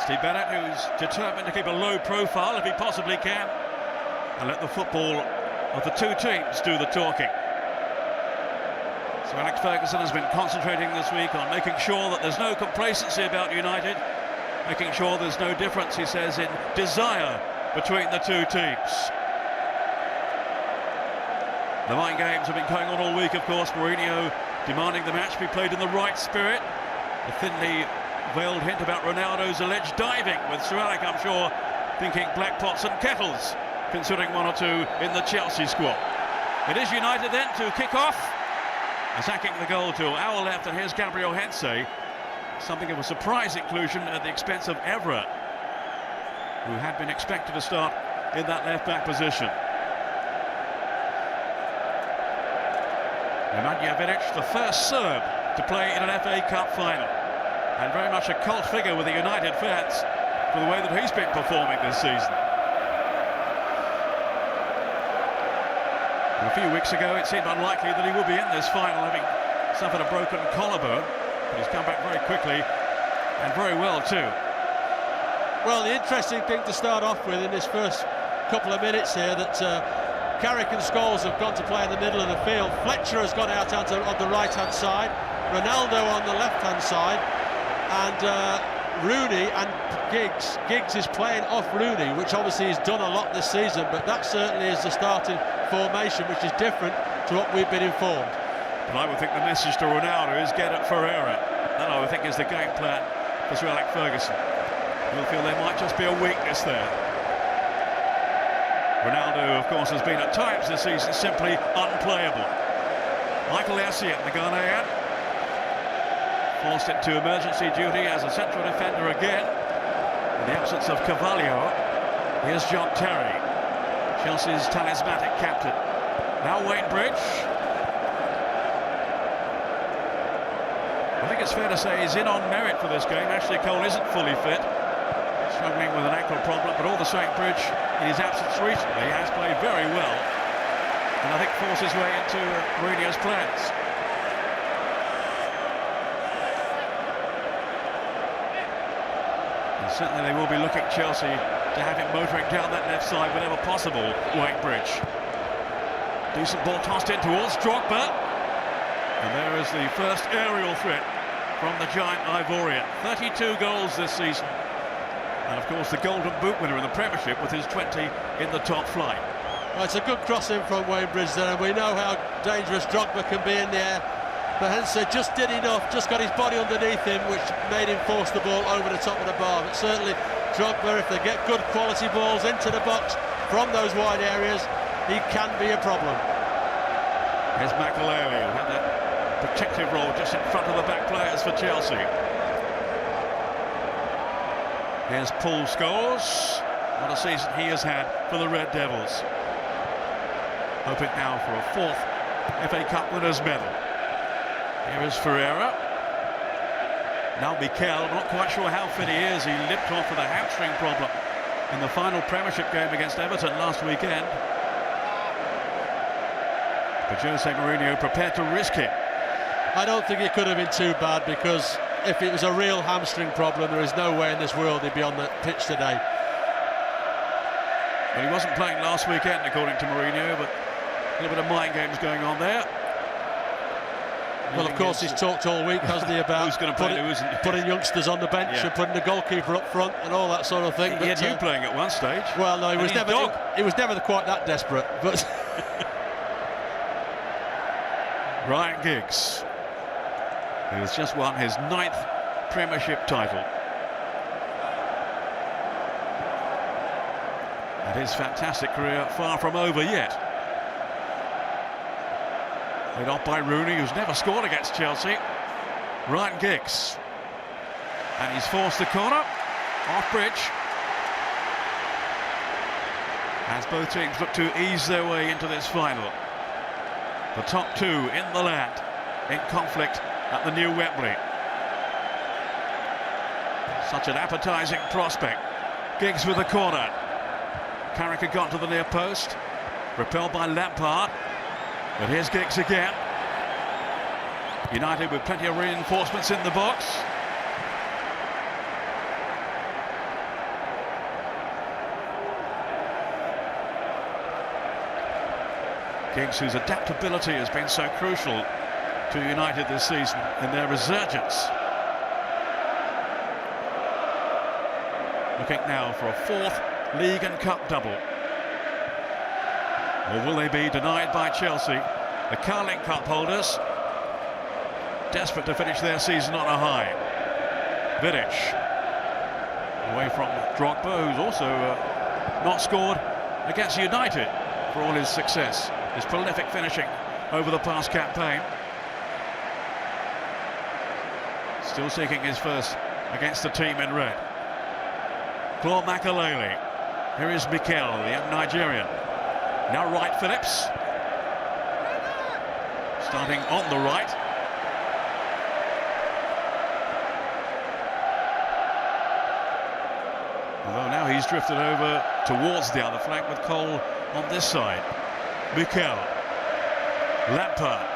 Steve Bennett, who's determined to keep a low profile if he possibly can, and let the football of the two teams do the talking. So Alex Ferguson has been concentrating this week on making sure that there's no complacency about United, making sure there's no difference, he says, in desire between the two teams. The mind games have been going on all week, of course. Mourinho demanding the match be played in the right spirit. The thinly veiled hint about Ronaldo's alleged diving, with Sir Alec, I'm sure, thinking black pots and kettles, considering one or two in the Chelsea squad. It is United then to kick off, attacking the goal to our left, and here's Gabriel Hensey. Something of a surprise inclusion at the expense of Evra, who had been expected to start in that left-back position. Nemanja Vidic, the first Serb to play in an FA Cup final, and very much a cult figure with the United fans for the way that he's been performing this season. And a few weeks ago it seemed unlikely that he would be in this final, having suffered a broken collarbone, but he's come back very quickly and very well too. Well, the interesting thing to start off with in this first couple of minutes here, that Carrick and Scholes have gone to play in the middle of the field. Fletcher has gone out on the right-hand side, Ronaldo on the left-hand side, and Rooney and Giggs. Giggs is playing off Rooney, which obviously he's done a lot this season, but that certainly is the starting formation, which is different to what we've been informed. And I would think the message to Ronaldo is get at Ferreira. That, I would think, is the game plan for Sir Alex Ferguson. You'll feel there might just be a weakness there. Ronaldo, of course, has been at times this season simply unplayable. Michael Essien, the Ghanaian, forced into emergency duty as a central defender again. In the absence of Carvalho, here's John Terry, Chelsea's talismanic captain. Now Wayne Bridge. I think it's fair to say he's in on merit for this game. Ashley Cole isn't fully fit, struggling with an ankle problem, but all the same, Bridge, in his absence recently, has played very well, and I think forced his way into Mourinho's plans. And certainly they will be looking, Chelsea, to have him motoring down that left side whenever possible, Wayne Bridge. Decent ball tossed in towards Drogba, and there is the first aerial threat from the giant Ivorian. 32 goals this season. And of course the Golden Boot winner in the Premiership with his 20 in the top flight. Well, it's a good crossing from Wayne Bridge there, and we know how dangerous Drogba can be in the air. But Hensey just did enough, just got his body underneath him, which made him force the ball over the top of the bar. But certainly Drogba, if they get good quality balls into the box from those wide areas, he can be a problem. Here's McAleary, who had that protective role just in front of the back players for Chelsea. Here's Paul Scholes. What a season he has had for the Red Devils. Hoping now for a fourth FA Cup winners' medal. Here is Ferreira. Now Mikel, I'm not quite sure how fit he is. He limped off with a hamstring problem in the final Premiership game against Everton last weekend. But Jose Mourinho prepared to risk it. I don't think it could have been too bad, because if it was a real hamstring problem, there is no way in this world he'd be on the pitch today. Well, he wasn't playing last weekend, according to Mourinho, but a little bit of mind games going on there. Well, of course, he's talked all week, hasn't he, about who's going to play, who isn't. Putting youngsters on the bench and putting the goalkeeper up front and all that sort of thing. He had you playing at one stage. Well, no, he was never quite that desperate. But Ryan Giggs, who has just won his 9th Premiership title. And his fantastic career far from over yet. Led off by Rooney, who's never scored against Chelsea. Ryan Giggs. And he's forced the corner. Off Bridge. As both teams look to ease their way into this final. The top two in the land in conflict at the new Wembley. Such an appetising prospect. Giggs with the corner. Carrick had got to the near post. Repelled by Lampard. But here's Giggs again. United with plenty of reinforcements in the box. Giggs, whose adaptability has been so crucial to United this season in their resurgence. Looking now for a fourth league and cup double. Or will they be denied by Chelsea? The Carling Cup holders, desperate to finish their season on a high. Vidic, away from Drogba, who's also not scored against United for all his success, his prolific finishing over the past campaign. Still seeking his first against the team in red. Claude Makelele. Here is Mikel, the young Nigerian. Now Wright Phillips. Starting on the right. Although now he's drifted over towards the other flank with Cole on this side. Mikel. Lampard.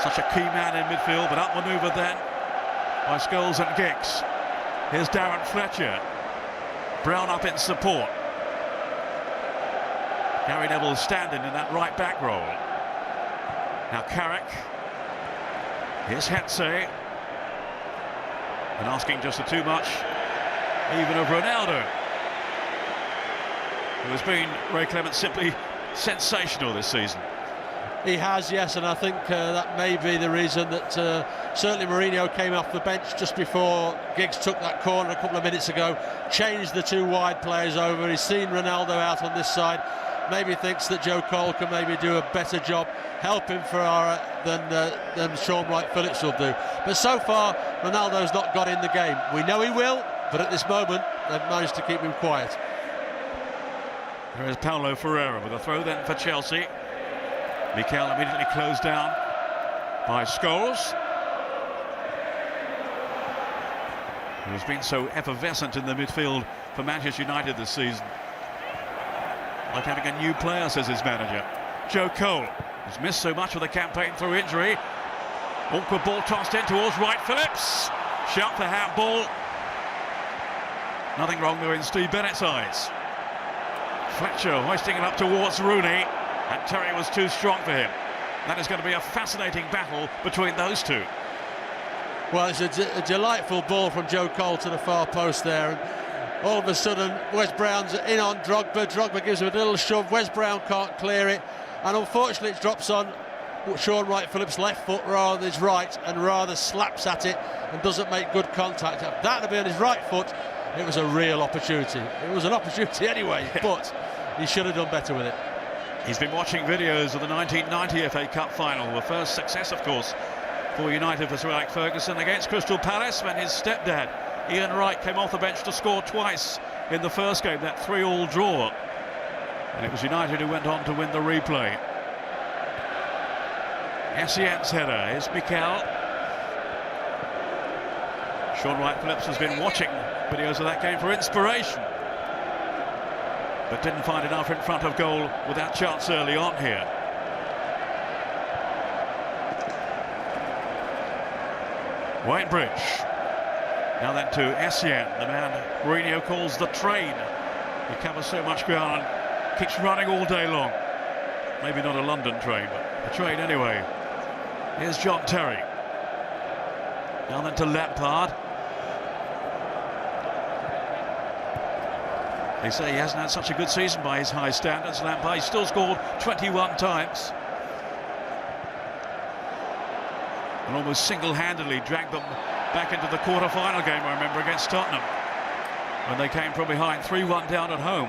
Such a key man in midfield, but outmanoeuvred then by Scholes and Giggs. Here's Darren Fletcher. Brown up in support. Gary Neville standing in that right back role. Now Carrick. Here's Hetze. And asking just for too much, even of Ronaldo, who has been, Ray Clement, simply sensational this season. He has, yes, and I think that may be the reason that certainly Mourinho came off the bench just before Giggs took that corner a couple of minutes ago, changed the two wide players over. He's seen Ronaldo out on this side, maybe thinks that Joe Cole can maybe do a better job helping Ferrara than Sean Wright-Phillips will do. But so far, Ronaldo's not got in the game. We know he will, but at this moment, they've managed to keep him quiet. There is Paulo Ferreira with a throw then for Chelsea. Mikel immediately closed down by Scholes, who has been so effervescent in the midfield for Manchester United this season. Like having a new player, says his manager. Joe Cole has missed so much of the campaign through injury. Awkward ball tossed in towards Wright-Phillips. Sharp for handball. Nothing wrong though in Steve Bennett's eyes. Fletcher hoisting it up towards Rooney. And Terry was too strong for him. That is going to be a fascinating battle between those two. Well, it's a delightful ball from Joe Cole to the far post there. And all of a sudden, Wes Brown's in on Drogba. Drogba gives him a little shove. Wes Brown can't clear it. And unfortunately, it drops on Sean Wright-Phillips' left foot rather than his right, and rather slaps at it and doesn't make good contact. If that had been on his right foot, it was a real opportunity. It was an opportunity anyway, but he should have done better with it. He's been watching videos of the 1990 FA Cup final, the first success, of course, for United for Sir Alex Ferguson against Crystal Palace, when his stepdad, Ian Wright, came off the bench to score twice in the first game, that 3-3 draw. And it was United who went on to win the replay. Essien's header. Here's Mikel. Sean Wright-Phillips has been watching videos of that game for inspiration, but didn't find enough in front of goal with that chance early on here. Whitebridge. Now then to Essien, the man Mourinho calls the train. He covers so much ground and keeps running all day long. Maybe not a London train, but a train anyway. Here's John Terry. Now then to Lampard. They say he hasn't had such a good season by his high standards. Lampard, he's still scored 21 times. And almost single-handedly dragged them back into the quarter-final game, I remember, against Tottenham, when they came from behind 3-1 down at home.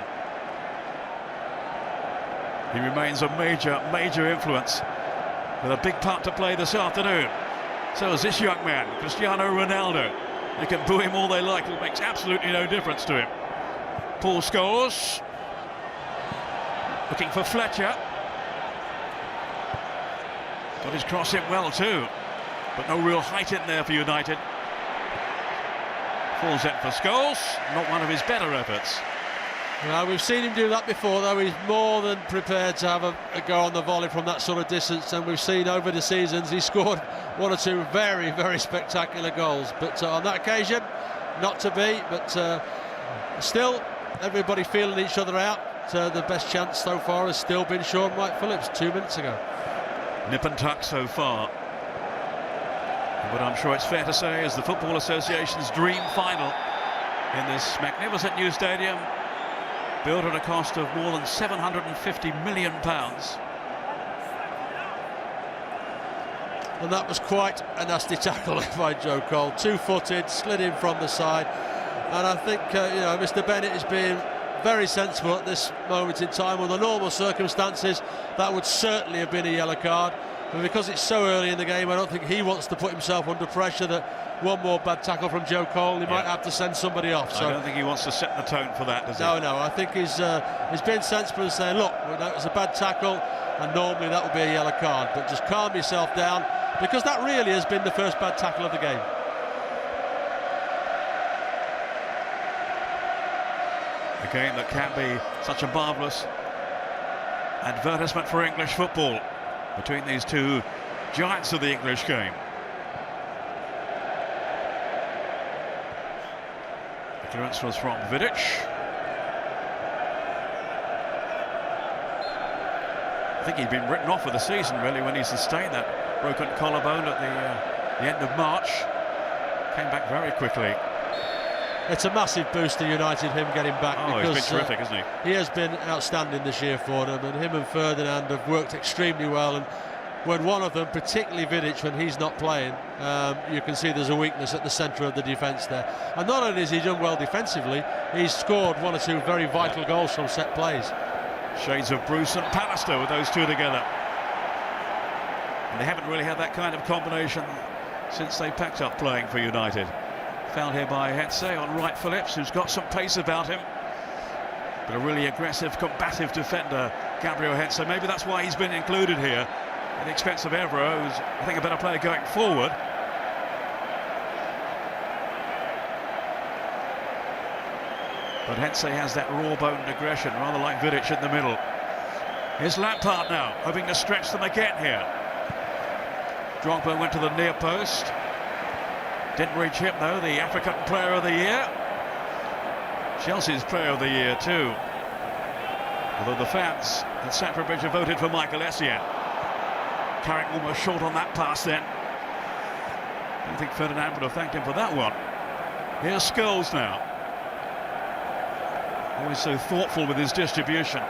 He remains a major influence, with a big part to play this afternoon. So is this young man, Cristiano Ronaldo. They can boo him all they like, it makes absolutely no difference to him. Paul Scholes looking for Fletcher. Got his cross in well too, but no real height in there for United. Falls in for Scholes, not one of his better efforts. Well, we've seen him do that before, though. He's more than prepared to have a go on the volley from that sort of distance, and we've seen over the seasons he scored one or two very, very spectacular goals. But on that occasion, not to be, but still, everybody feeling each other out. the best chance so far has still been Shaun Wright-Phillips 2 minutes ago. Nip and tuck so far. But I'm sure it's fair to say, as the Football Association's dream final in this magnificent new stadium, built at a cost of more than £750 million. And that was quite a nasty tackle by Joe Cole. Two-footed, slid in from the side. And I think, Mr. Bennett is being very sensible at this moment in time. Under normal circumstances, that would certainly have been a yellow card. But because it's so early in the game, I don't think he wants to put himself under pressure that one more bad tackle from Joe Cole, he might have to send somebody off. So I don't think he wants to set the tone for that, does he? No, I think he's been sensible and saying, look, that was a bad tackle, and normally that would be a yellow card. But just calm yourself down, because that really has been the first bad tackle of the game. A game that can be such a marvellous advertisement for English football between these two giants of the English game. The clearance was from Vidic. I think he'd been written off for the season, really, when he sustained that broken collarbone at the end of March. Came back very quickly. It's a massive boost to United, him getting back. Because he's been terrific, isn't he? He has been outstanding this year for them, and him and Ferdinand have worked extremely well. And when one of them, particularly Vidic, when he's not playing, you can see there's a weakness at the centre of the defence there. And not only has he done well defensively, he's scored one or two very vital goals from set plays. Shades of Bruce and Pallister with those two together. And they haven't really had that kind of combination since they packed up playing for United. Found here by Hetze on Wright-Phillips, who's got some pace about him, but a really aggressive, combative defender, Gabriel Hetze. Maybe that's why he's been included here at the expense of Evra, who's, I think, a better player going forward. But Hetze has that raw-boned aggression, rather like Vidic in the middle. Here's Lampard now, hoping to stretch them again here. Drogba went to the near post. Didn't reach him, though, the African Player of the Year. Chelsea's Player of the Year, too. Although the fans at Stamford Bridge have voted for Michael Essien. Carrick almost short on that pass then. I don't think Ferdinand would have thanked him for that one. Here's Scholes now. Always so thoughtful with his distribution.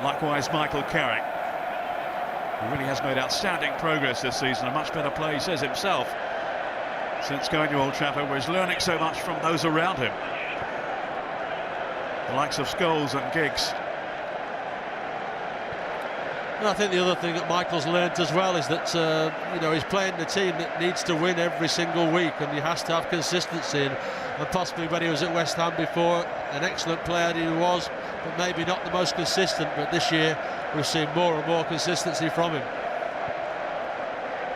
Likewise, Michael Carrick. He really has made outstanding progress this season, a much better play, he says himself, since going to Old Trafford, where he's learning so much from those around him. The likes of Scholes and Giggs. And I think the other thing that Michael's learnt as well is that he's playing the team that needs to win every single week, and he has to have consistency. And possibly when he was at West Ham before, an excellent player he was, but maybe not the most consistent. But this year we've seen more and more consistency from him.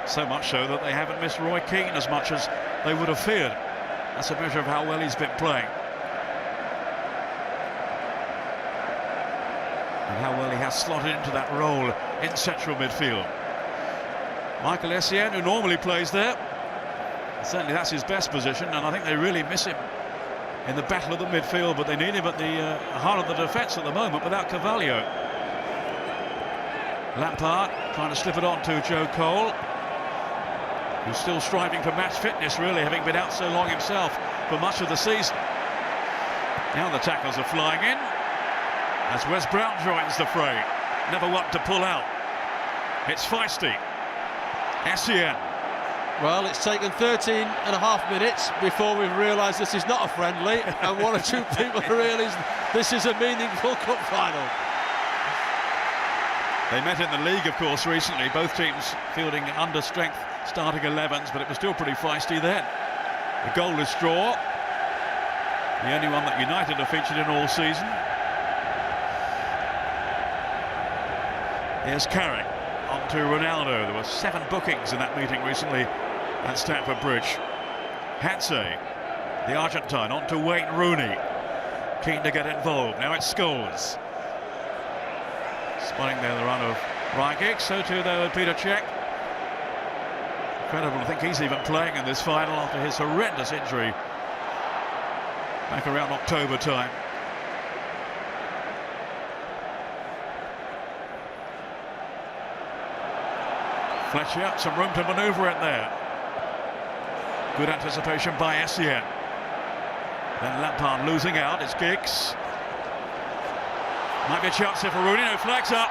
So much so that they haven't missed Roy Keane as much as they would have feared. That's a measure of how well he's been playing. And how well he has slotted into that role in central midfield. Michael Essien, who normally plays there, certainly that's his best position, and I think they really miss him in the battle of the midfield, but they need him at the heart of the defence at the moment without Carvalho. Lampard trying to slip it on to Joe Cole, who's still striving for match fitness, really, having been out so long himself for much of the season. Now the tackles are flying in as Wes Brown joins the fray. Never one to pull out. It's feisty. Essien. Well, it's taken 13.5 minutes before we've realised this is not a friendly, and one or two people realised this is a meaningful cup final. They met in the league, of course, recently. Both teams fielding under-strength starting 11s, but it was still pretty feisty then. The goalless draw, the only one that United have featured in all season. Here's Carrick on to Ronaldo. There were 7 bookings in that meeting recently at Stamford Bridge. Hetze, the Argentine, on to Wayne Rooney. Keen to get involved. Now it's Scholes. Spotting there the run of Ryan Giggs. So too though Peter Cech. Incredible to think he's even playing in this final after his horrendous injury back around October time. Fletcher, some room to manoeuvre it there. Good anticipation by Essien. Then Lampard losing out, it's Giggs. Might be a chance here for Rooney, no flags up.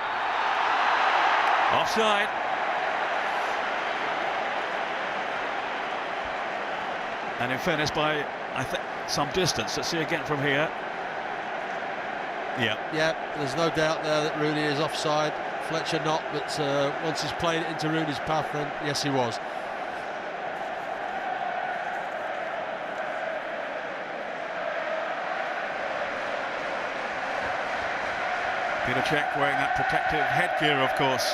Offside. And in fairness, by, I think, some distance. Let's see again from here. Yeah, there's no doubt there that Rooney is offside. Fletcher not, but once he's played it into Rooney's path, then yes, he was. Peter Cech wearing that protective headgear, of course,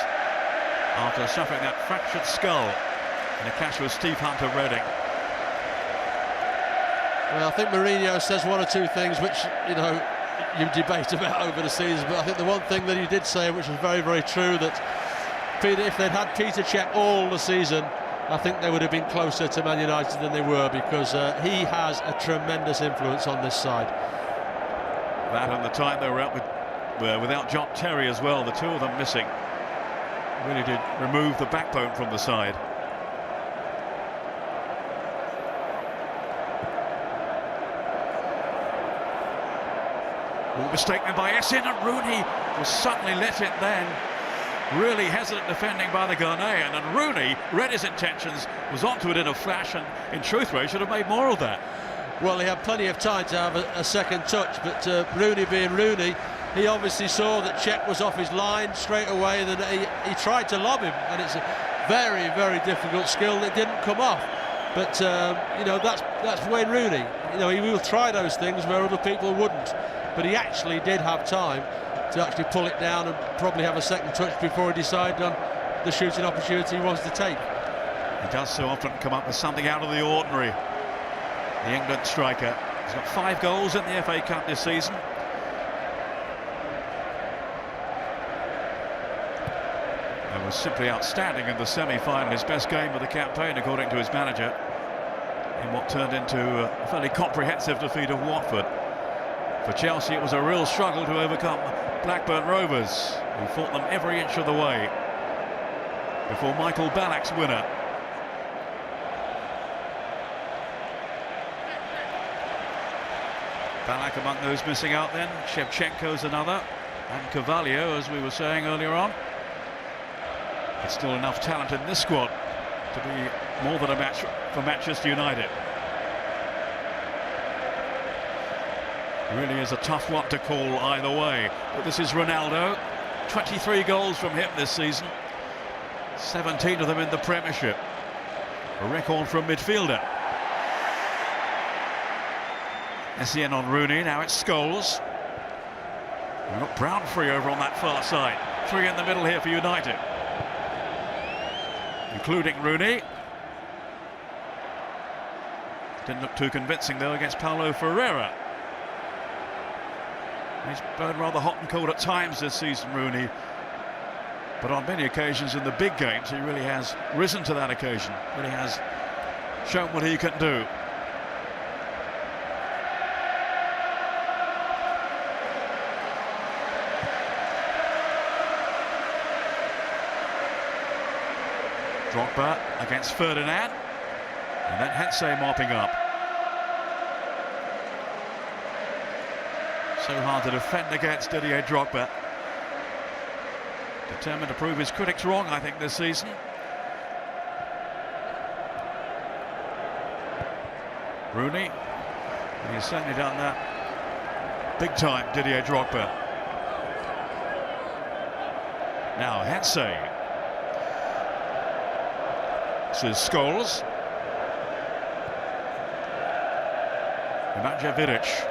after suffering that fractured skull in a clash with Steve Hunt of Reading. Well, I think Mourinho says one or two things which, you know, you debate about over the season, but I think the one thing that he did say, which was very, very true, that Peter, if they'd had Peter Cech all the season, I think they would have been closer to Man United than they were, because he has a tremendous influence on this side. That and the time they were out without John Terry as well, the two of them missing, really did remove the backbone from the side. Mistake made by Essien, and Rooney was suddenly let in then. Really hesitant defending by the Ghanaian, and Rooney read his intentions, was onto it in a flash, and in truth, Ray should have made more of that. Well, he had plenty of time to have a second touch, but Rooney being Rooney, he obviously saw that Cech was off his line straight away, then he tried to lob him, and it's a very, very difficult skill that didn't come off. But, you know, that's Wayne Rooney. You know, he will try those things where other people wouldn't. But he actually did have time to actually pull it down and probably have a second touch before he decided on the shooting opportunity he wants to take. He does so often come up with something out of the ordinary. The England striker. He's got 5 goals in the FA Cup this season. And was simply outstanding in the semi-final, his best game of the campaign, according to his manager, in what turned into a fairly comprehensive defeat of Watford. For Chelsea, it was a real struggle to overcome Blackburn Rovers, who fought them every inch of the way before Michael Ballack's winner. Ballack among those missing out then. Shevchenko's another, and Carvalho, as we were saying earlier on. But still enough talent in this squad to be more than a match for Manchester United. Really is a tough one to call either way. But this is Ronaldo. 23 goals from him this season. 17 of them in the Premiership. A record from midfielder. Essien on Rooney. Now it's Scholes. We've got Brown free over on that far side. 3 in the middle here for United, including Rooney. Didn't look too convincing though against Paulo Ferreira. He's burned rather hot and cold at times this season, Rooney, but on many occasions in the big games he really has risen to that occasion, really has shown what he can do. Drogba against Ferdinand, and then Hensey mopping up. So hard to defend against Didier Drogba. Determined to prove his critics wrong, I think, this season. Rooney, and he's certainly done that big time, Didier Drogba. Now Hensey. This is Scholes. Imajevic.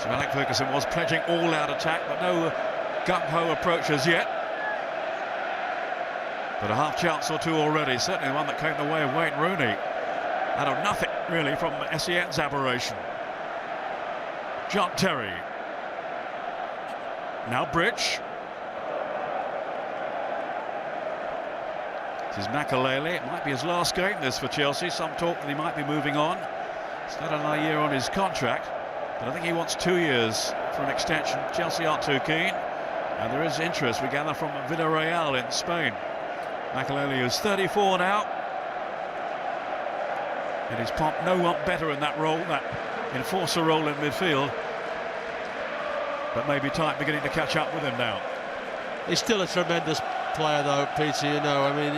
Alex Ferguson was pledging all-out attack, but no gung-ho approach as yet. But a half chance or two already, certainly the one that came the way of Wayne Rooney. Out of nothing, really, from Essien's aberration. John Terry. Now Bridge. This is Makelele. It might be his last game, this, for Chelsea. Some talk that he might be moving on. He's got another year on his contract, but I think he wants 2 years for an extension. Chelsea aren't too keen, and there is interest, we gather, from Villarreal in Spain. Makelele is 34 now. And he's pumped no one better in that role, that enforcer role in midfield. But maybe time beginning to catch up with him now. He's still a tremendous player, though, Peter. You know, I mean,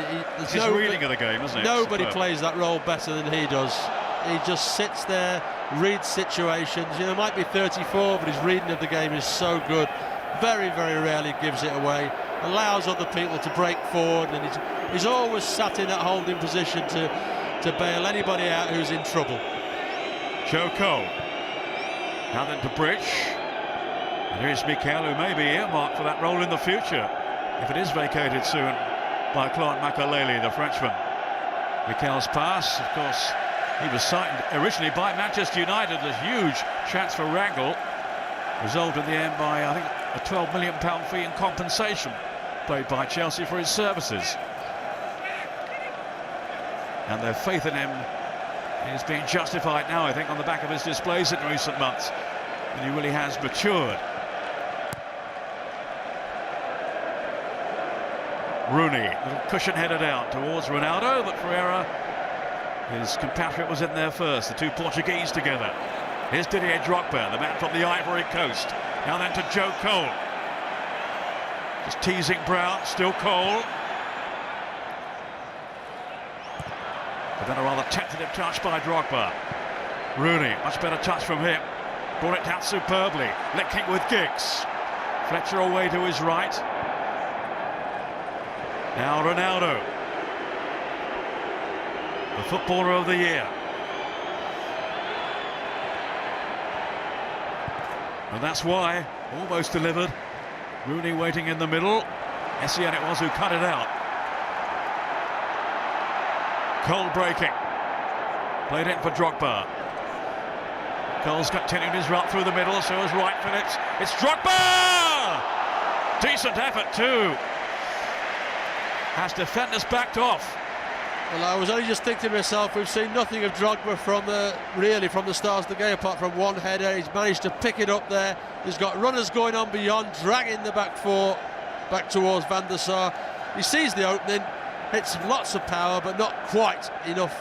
he's reading of the game, isn't he? Nobody plays that role better than he does. He just sits there, reads situations. You know, might be 34, but his reading of the game is so good. Very, very rarely gives it away. Allows other people to break forward, and he's always sat in that holding position to bail anybody out who's in trouble. Joe Cole. Now then to Bridge. And here's Mikel, who may be earmarked for that role in the future, if it is vacated soon by Claude Makelele, the Frenchman. Mikel's pass, of course, he was signed originally by Manchester United. A huge transfer wrangle, resolved in the end by, I think, a £12 million fee in compensation paid by Chelsea for his services. And their faith in him is being justified now, I think, on the back of his displays in recent months. And he really has matured. Rooney, little cushion headed out towards Ronaldo, but Ferreira, his compatriot, was in there first. The two Portuguese together. Here's Didier Drogba, the man from the Ivory Coast. Now then to Joe Cole. Just teasing Brown, still Cole. But then a rather tentative touch by Drogba. Rooney, much better touch from him. Brought it down superbly, linking with Giggs. Fletcher away to his right. Now Ronaldo, the footballer of the year. And that's why, almost delivered. Rooney waiting in the middle. Essien it was who cut it out. Cole breaking. Played in for Drogba. Cole's continued his run through the middle, so is Wright Phillips. It's Drogba! Decent effort too. Has defenders backed off. Well, I was only just thinking to myself, we've seen nothing of Drogba from the start of the game, apart from one header. He's managed to pick it up there. He's got runners going on beyond, dragging the back four back towards Van der Sar. He sees the opening, hits lots of power, but not quite enough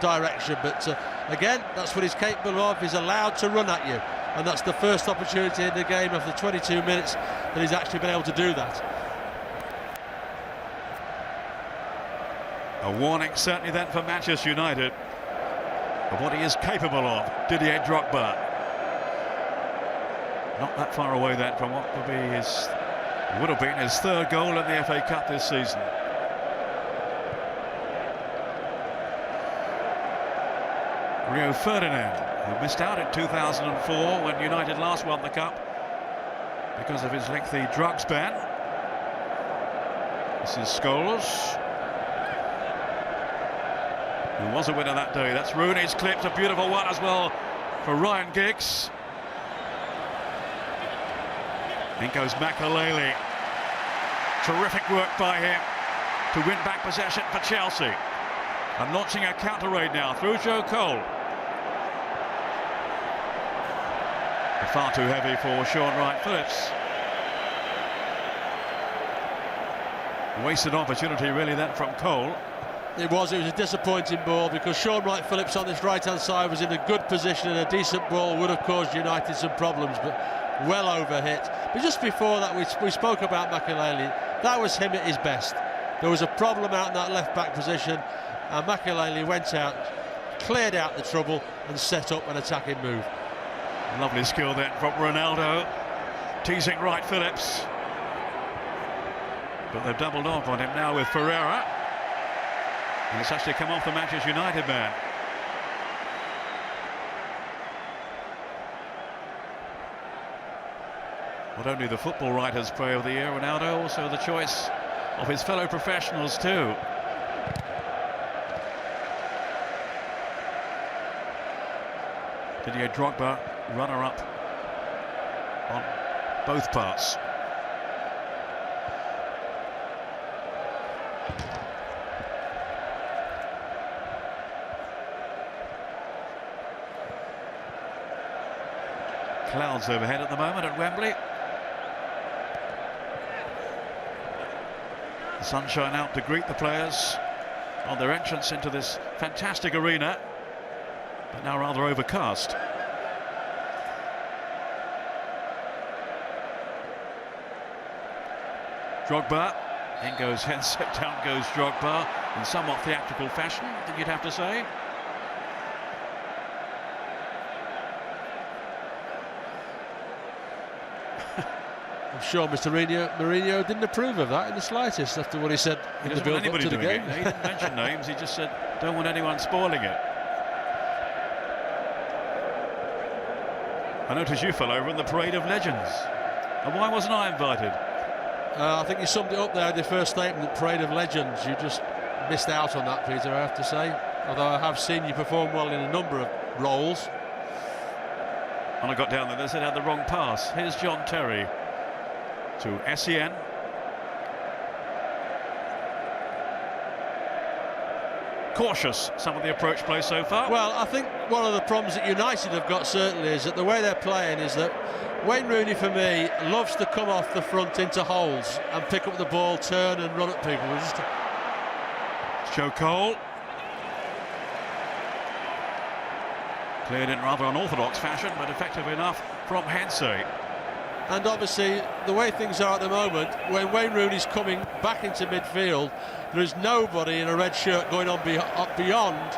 direction. But again, that's what he's capable of. He's allowed to run at you, and that's the first opportunity in the game after 22 minutes that he's actually been able to do that. A warning certainly then for Manchester United of what he is capable of, Didier Drogba. Not that far away then from what would have been his third goal in the FA Cup this season. Rio Ferdinand, who missed out in 2004 when United last won the Cup because of his lengthy drugs ban. This is Scholes, who was a winner that day. That's Rooney's clipped, a beautiful one as well for Ryan Giggs. In goes Makelele. Terrific work by him to win back possession for Chelsea. And launching a counter raid now through Joe Cole. Far too heavy for Sean Wright Phillips. Wasted opportunity really then from Cole. It was a disappointing ball, because Sean Wright Phillips on this right hand side was in a good position, and a decent ball would have caused United some problems, but well overhit. But just before that, we spoke about Makelele. That was him at his best. There was a problem out in that left back position, and Makelele went out, cleared out the trouble, and set up an attacking move. Lovely skill then from Ronaldo, teasing Wright Phillips. But they've doubled up on him now with Ferreira. And it's actually come off the Manchester United man. Not only the football writers' player of the year, Ronaldo, also the choice of his fellow professionals too. Didier Drogba, runner-up on both parts. Clouds overhead at the moment at Wembley. The sunshine out to greet the players on their entrance into this fantastic arena, but now rather overcast. Drogba, in goes Hensey, down goes Drogba in somewhat theatrical fashion, I think you'd have to say. I'm sure Mr. Mourinho didn't approve of that in the slightest after what he said in the build-up to the game. He didn't mention names, he just said, don't want anyone spoiling it. I noticed you fell over in the Parade of Legends. And why wasn't I invited? I think you summed it up there in the first statement, Parade of Legends. You just missed out on that, Peter, I have to say. Although I have seen you perform well in a number of roles. When I got down there, they said I had the wrong pass. Here's John Terry to SEN. Cautious, some of the approach play so far. Well, I think one of the problems that United have got certainly is that the way they're playing is that Wayne Rooney, for me, loves to come off the front into holes and pick up the ball, turn and run at people. Joe Cole. Cleared in rather unorthodox fashion, but effective enough from Hensey. And obviously, the way things are at the moment, when Wayne Rooney's coming back into midfield, there is nobody in a red shirt going on up beyond.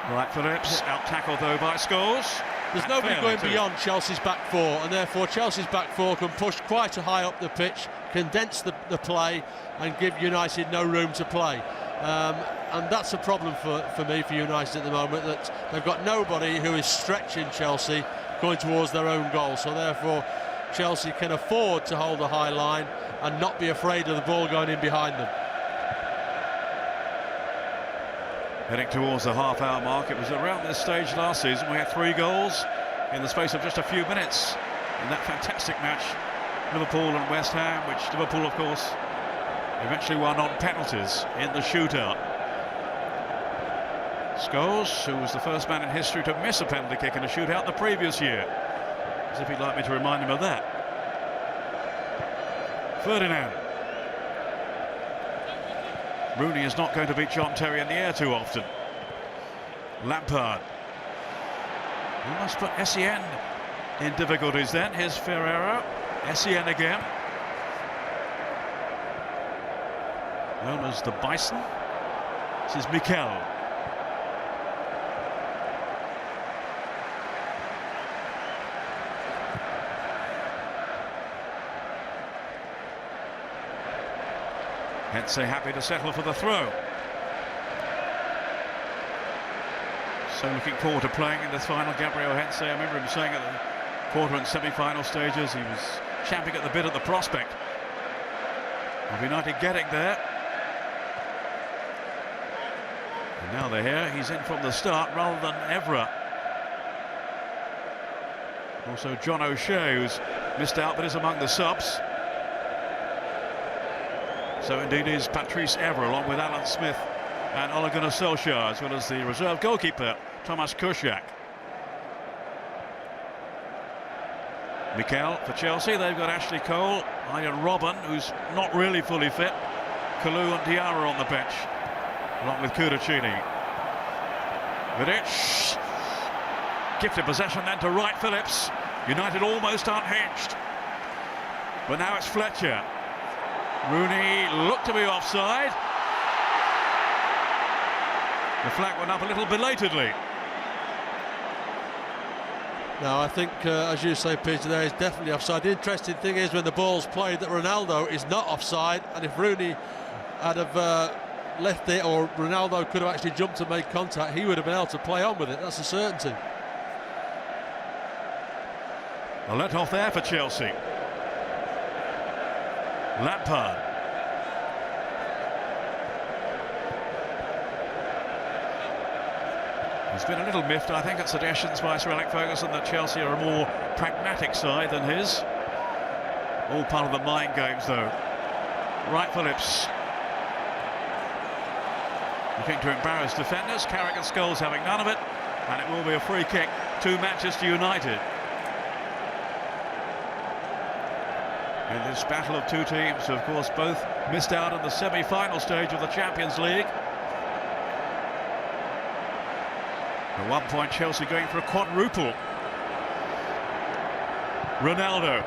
Right, Phillips, out-tackled though by Scholes. There's nobody going beyond Chelsea's back four, and therefore Chelsea's back four can push quite a high up the pitch, condense the play, and give United no room to play. And that's a problem for me, for United at the moment, that they've got nobody who is stretching Chelsea going towards their own goal. So therefore, Chelsea can afford to hold a high line and not be afraid of the ball going in behind them. Heading towards the half-hour mark. It was around this stage last season we had 3 goals in the space of just a few minutes in that fantastic match, Liverpool and West Ham, which Liverpool, of course, eventually won on penalties in the shootout. Scholes, who was the first man in history to miss a penalty kick in a shootout the previous year, as if he'd like me to remind him of that. Ferdinand. Rooney is not going to beat John Terry in the air too often. Lampard. He must put SEN in difficulties then. Here's Ferreira. SEN again. Known as the Bison. This is Mikel. Hensey happy to settle for the throw. So looking forward to playing in this final, Gabriel Hensey. I remember him saying at the quarter and semi-final stages he was champing at the bit at the prospect of United getting there. And now they're here. He's in from the start rather than Evra. Also John O'Shea, who's missed out but is among the subs. So indeed is Patrice Evra, along with Alan Smith and Ole Gunnar Solskjaer, as well as the reserve goalkeeper Thomas Kuszczak. Mikel for Chelsea. They've got Ashley Cole, Ian Robben, who's not really fully fit, Kalou and Diarra on the bench, along with Kudacini. Vidic, gifted possession then to Wright Phillips. United almost unhinged, but now it's Fletcher. Rooney looked to be offside. The flag went up a little belatedly. No, I think, as you say, Peter, there is definitely offside. The interesting thing is when the ball's played that Ronaldo is not offside, and if Rooney had have left it, or Ronaldo could have actually jumped and made contact, he would have been able to play on with it. That's a certainty. A let off there for Chelsea. Lampard. There's been a little miffed, I think, at suggestions by Sir Alex Ferguson that Chelsea are a more pragmatic side than his. All part of the mind games, though. Wright Phillips looking to embarrass defenders. Carrick and Scholes having none of it, and it will be a free kick to Manchester United. In this battle of two teams who, of course, both missed out on the semi-final stage of the Champions League. At one point, Chelsea going for a quadruple. Ronaldo.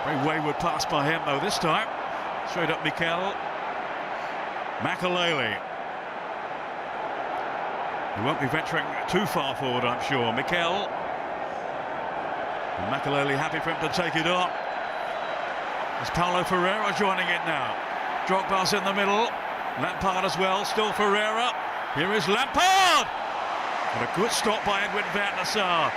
Very wayward pass by him, though, this time. Straight up Mikel. Makelele. He won't be venturing too far forward, I'm sure. Mikel. And Makelele happy for him to take it on. There's Paulo Ferreira joining it now. Drogba's in the middle. Lampard as well. Still Ferreira. Here is Lampard. And a good stop by Edwin van der Sar.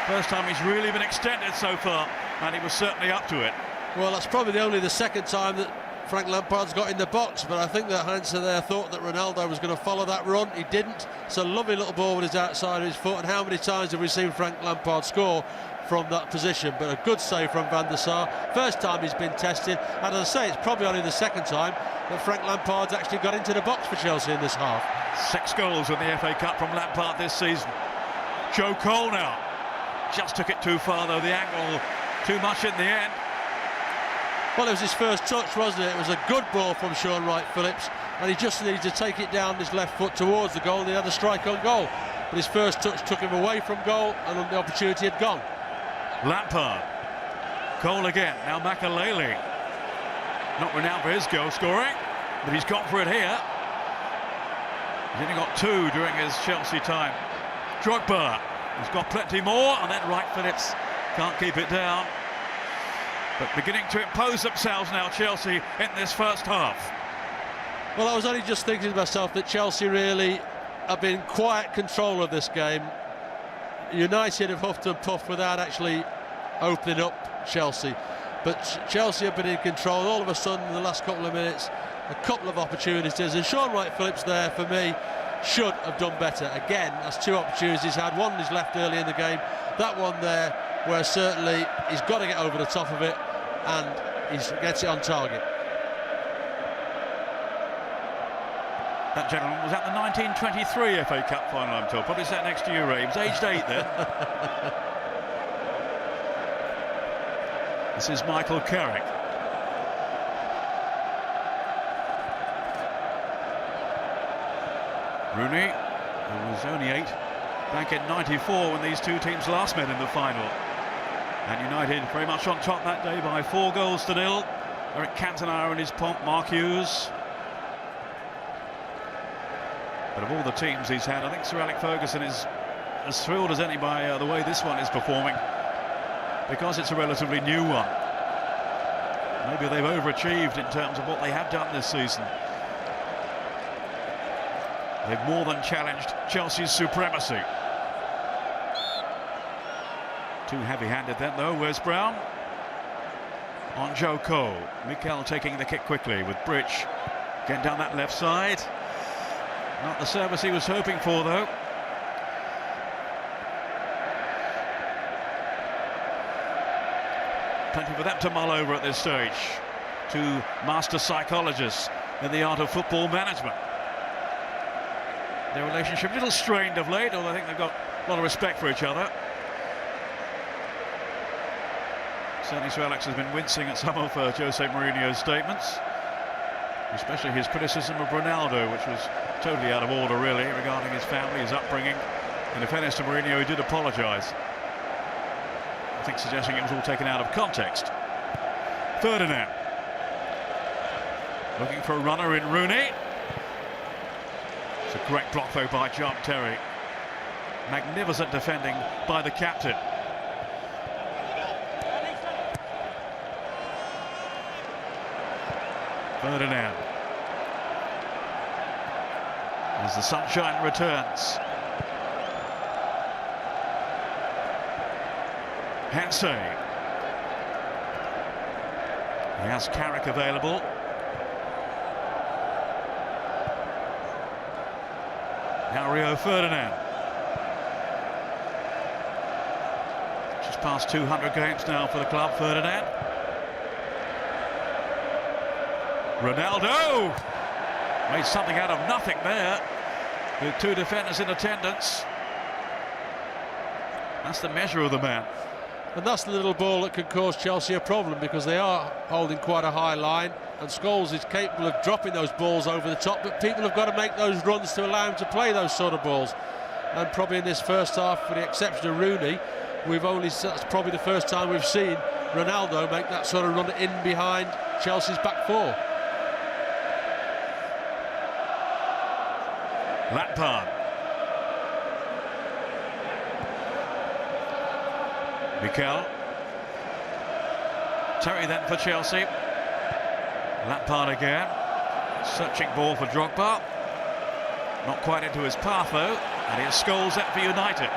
First time he's really been extended so far, and he was certainly up to it. Well, that's probably only the second time that Frank Lampard's got in the box, but I think that Hansa there thought that Ronaldo was going to follow that run. He didn't. It's a lovely little ball with his outside of his foot, and how many times have we seen Frank Lampard score from that position? But a good save from Van der Sar. First time he's been tested, and as I say, it's probably only the second time that Frank Lampard's actually got into the box for Chelsea in this half. 6 goals in the FA Cup from Lampard this season. Joe Cole now. Just took it too far, though, the angle too much in the end. Well, it was his first touch, wasn't it? It was a good ball from Sean Wright Phillips, and he just needed to take it down his left foot towards the goal, and he had a strike on goal. But his first touch took him away from goal, and the opportunity had gone. Lampard. Cole again. Now Makelele. Not renowned for his goal scoring, but he's gone for it here. He's only got 2 during his Chelsea time. Drogba. He's got plenty more, and then Wright Phillips can't keep it down. But beginning to impose themselves now, Chelsea, in this first half. Well, I was only just thinking to myself that Chelsea really have been quiet control of this game. United have huffed and puffed without actually opening up Chelsea. But Chelsea have been in control. All of a sudden, in the last couple of minutes, a couple of opportunities. And Sean Wright Phillips there, for me, should have done better. Again, that's 2 opportunities he's had. One he's left early in the game. That one there, where certainly he's got to get over the top of it, and he gets it on target. That gentleman was at the 1923 FA Cup final, I'm told. Probably sat next to you, Ray. He was aged 8 then. This is Michael Carrick. Rooney, who was only 8 back in '94 when these 2 teams last met in the final. And United very much on top that day by 4 goals to 0. Eric Cantona in his pomp, Mark Hughes. But of all the teams he's had, I think Sir Alex Ferguson is as thrilled as any by the way this one is performing, because it's a relatively new one. Maybe they've overachieved in terms of what they have done this season. They've more than challenged Chelsea's supremacy. Too heavy-handed then, though. Where's Brown? On Joe Cole. Mikel taking the kick quickly with Bridge getting down that left side. Not the service he was hoping for, though. Plenty for them to mull over at this stage. 2 master psychologists in the art of football management. Their relationship a little strained of late, although I think they've got a lot of respect for each other. Certainly Sir Alex has been wincing at some of Jose Mourinho's statements, especially his criticism of Ronaldo, which was totally out of order, really, regarding his family, his upbringing. And in fairness to Mourinho, he did apologise. I think suggesting it was all taken out of context. Ferdinand. Looking for a runner in Rooney. It's a great block, though, by John Terry. Magnificent defending by the captain. Ferdinand. As the sunshine returns. Hansey. He has Carrick available. Now Rio Ferdinand. Just past 200 games now for the club, Ferdinand. Ronaldo! Made something out of nothing there, with two defenders in attendance. That's the measure of the man. And that's the little ball that can cause Chelsea a problem, because they are holding quite a high line, and Scholes is capable of dropping those balls over the top, but people have got to make those runs to allow him to play those sort of balls. And probably in this first half, with the exception of Rooney, that's probably the first time we've seen Ronaldo make that sort of run in behind Chelsea's back four. Lampard. Mikel. Terry then for Chelsea. Lampard again. Searching ball for Drogba. Not quite into his path though. And here's Scholes set for United.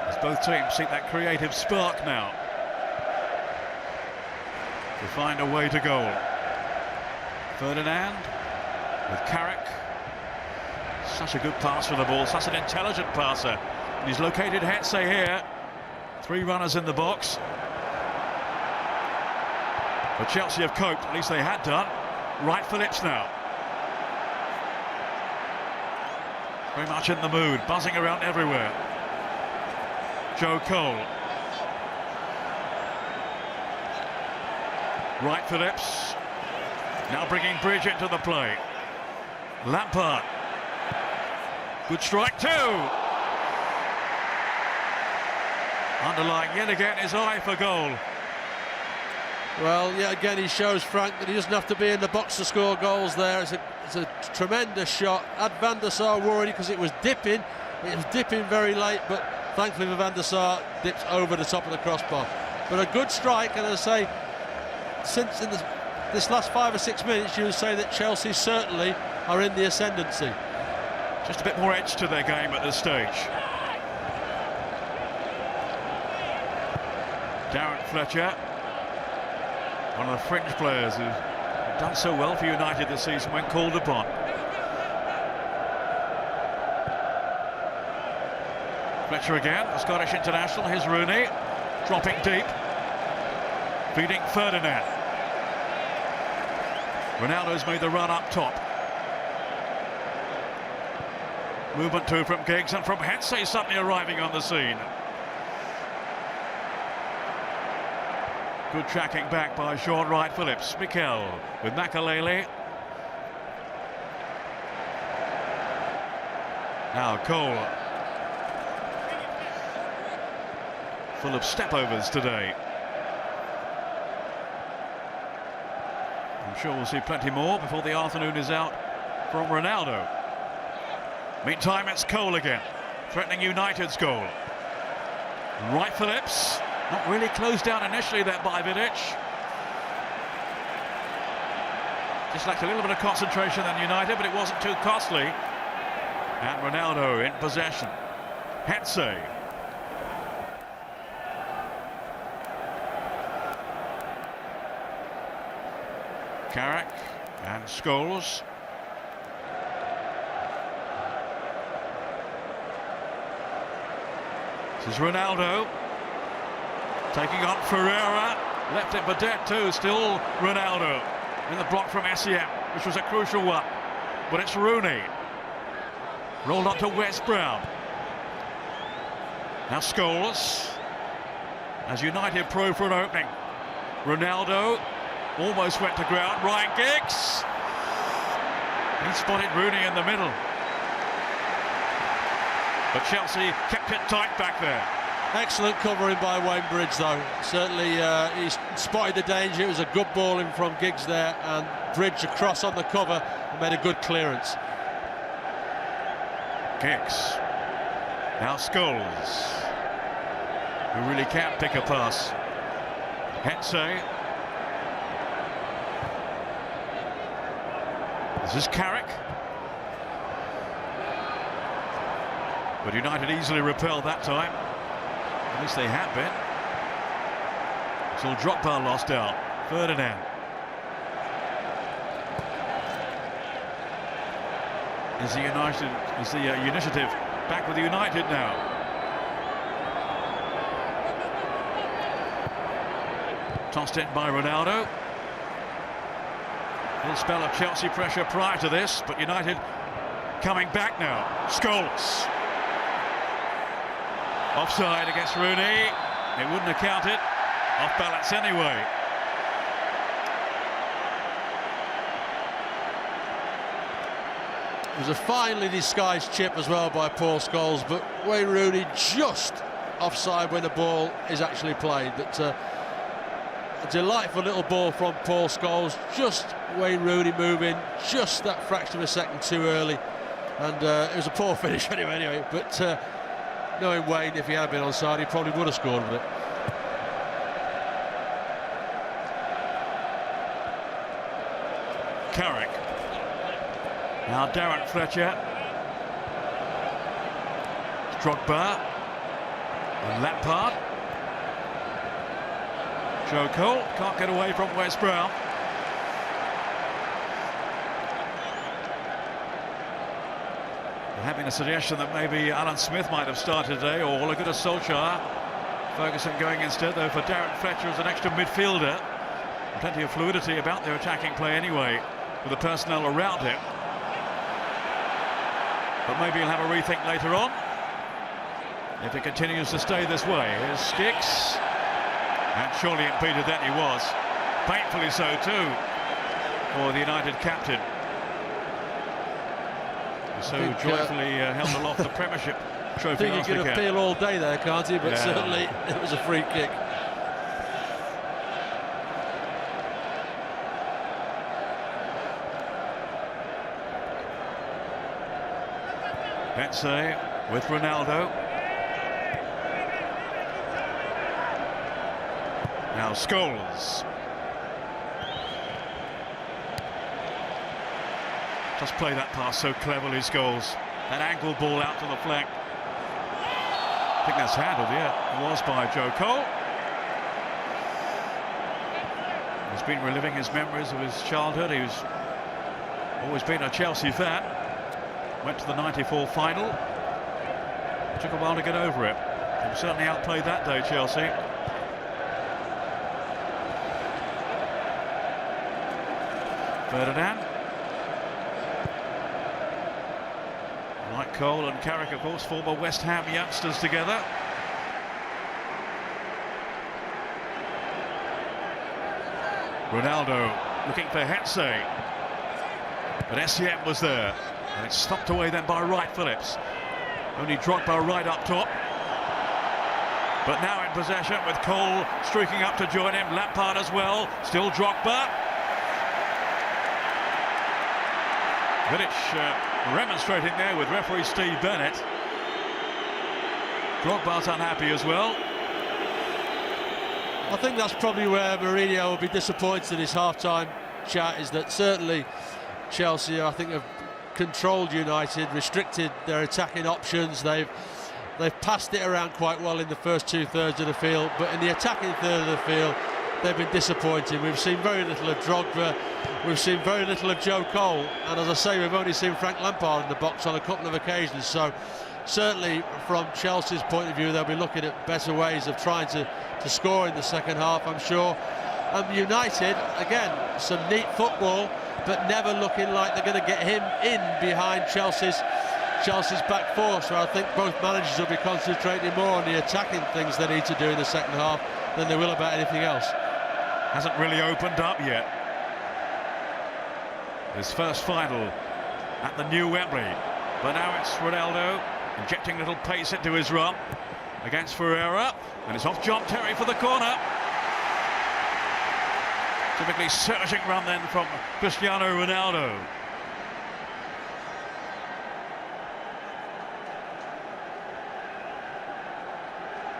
As both teams seek that creative spark now to find a way to goal. Ferdinand with Carrick. Such a good pass for the ball, such an intelligent passer. And he's located Hetze here. Three runners in the box. But Chelsea have coped, at least they had done. Wright Phillips now. Very much in the mood, buzzing around everywhere. Joe Cole. Wright Phillips. Now bringing Bridge into the play. Lampard. Good strike too. Underlying yet again his eye for goal. Well, yet again he shows Frank that he doesn't have to be in the box to score goals there. It's a tremendous shot. Had Van der Sar worried because it was dipping. It was dipping very late, but thankfully for Van der Sar, dips over the top of the crossbar. But a good strike, and as I say, since in this last 5 or 6 minutes, you would say that Chelsea certainly are in the ascendancy. Just a bit more edge to their game at this stage. Darren Fletcher, one of the fringe players who've done so well for United this season when called upon. Fletcher again, the Scottish international. Here's Rooney, dropping deep, feeding Ferdinand. Ronaldo's made the run up top. Movement too from Giggs, and from Hetze suddenly arriving on the scene. Good tracking back by Sean Wright Phillips. Mikel with Makalele. Now Cole. Full of stepovers today. I'm sure we'll see plenty more before the afternoon is out from Ronaldo. Meantime, it's Cole again, threatening United's goal. Wright Phillips, not really closed down initially there by Vidic. Just lacked a little bit of concentration than United, but it wasn't too costly. And Ronaldo in possession. Hetze. Carrick and Scholes. This is Ronaldo taking on Ferreira, left it Badet too, still Ronaldo in the block from SEM, which was a crucial one, but it's Rooney, rolled on to West Brown. Now Scholes, as United pro for an opening. Ronaldo almost went to ground. Ryan Giggs, he spotted Rooney in the middle. But Chelsea kept it tight back there. Excellent covering by Wayne Bridge, though. Certainly he spotted the danger. It was a good ball in from Giggs there, and Bridge across on the cover and made a good clearance. Giggs. Now Scholes, who really can't pick a pass. Hetze. This is Carrick. But United easily repelled that time. At least they had been. Until Drogba lost out. Ferdinand. Is the initiative back with United now? Tossed in by Ronaldo. A little spell of Chelsea pressure prior to this, but United coming back now. Scholes. Offside against Rooney. It wouldn't have counted. Off balance anyway. It was a finely disguised chip as well by Paul Scholes, but Wayne Rooney just offside when the ball is actually played. But a delightful little ball from Paul Scholes, just Wayne Rooney moving just that fraction of a second too early, and it was a poor finish anyway. But knowing Wayne, if he had been onside, he probably would have scored with it. Carrick. Now Darren Fletcher. Drogba. And Lampard. Joe Cole can't get away from Wes Brown. Having a suggestion that maybe Alan Smith might have started today, or Ole Gunnar Solskjaer. Ferguson going instead, though, for Darren Fletcher as an extra midfielder. Plenty of fluidity about their attacking play anyway, with the personnel around him. But maybe he'll have a rethink later on, if it continues to stay this way. Here's Sticks, and surely impeded that he was. Painfully so too, for the United captain. So joyfully held aloft the Premiership trophy last weekend. He could appeal all day there, can't he? But yeah, certainly it was a free kick. Hensey with Ronaldo. Now Scholes. Just play that pass so cleverly, Scholes. That angle ball out to the flank. I think that's handled, yeah. It was by Joe Cole. He's been reliving his memories of his childhood. He's always been a Chelsea fan. Went to the '94 final. Took a while to get over it. He certainly outplayed that day, Chelsea. Ferdinand. Like Cole and Carrick, of course, former West Ham youngsters together. Ronaldo looking for Hensey. But SCM was there. And it's stopped away then by Wright Phillips. Only Drogba right up top. But now in possession with Cole streaking up to join him. Lampard as well. Still Drogba. Vidic remonstrating there with referee Steve Bennett. Drogba's unhappy as well. I think that's probably where Mourinho will be disappointed in his half-time chat, is that certainly Chelsea, I think, have controlled United, restricted their attacking options. They've passed it around quite well in the first two-thirds of the field, but in the attacking third of the field, they've been disappointing. We've seen very little of Drogba, we've seen very little of Joe Cole, and as I say, we've only seen Frank Lampard in the box on a couple of occasions. So certainly from Chelsea's point of view, they'll be looking at better ways of trying to score in the second half, I'm sure. United, again, some neat football, but never looking like they're going to get him in behind Chelsea's back four. So I think both managers will be concentrating more on the attacking things they need to do in the second half than they will about anything else. Hasn't really opened up yet. His first final at the new Wembley. But now it's Ronaldo injecting a little pace into his run against Ferreira. And it's off John Terry for the corner. Typically surging run then from Cristiano Ronaldo.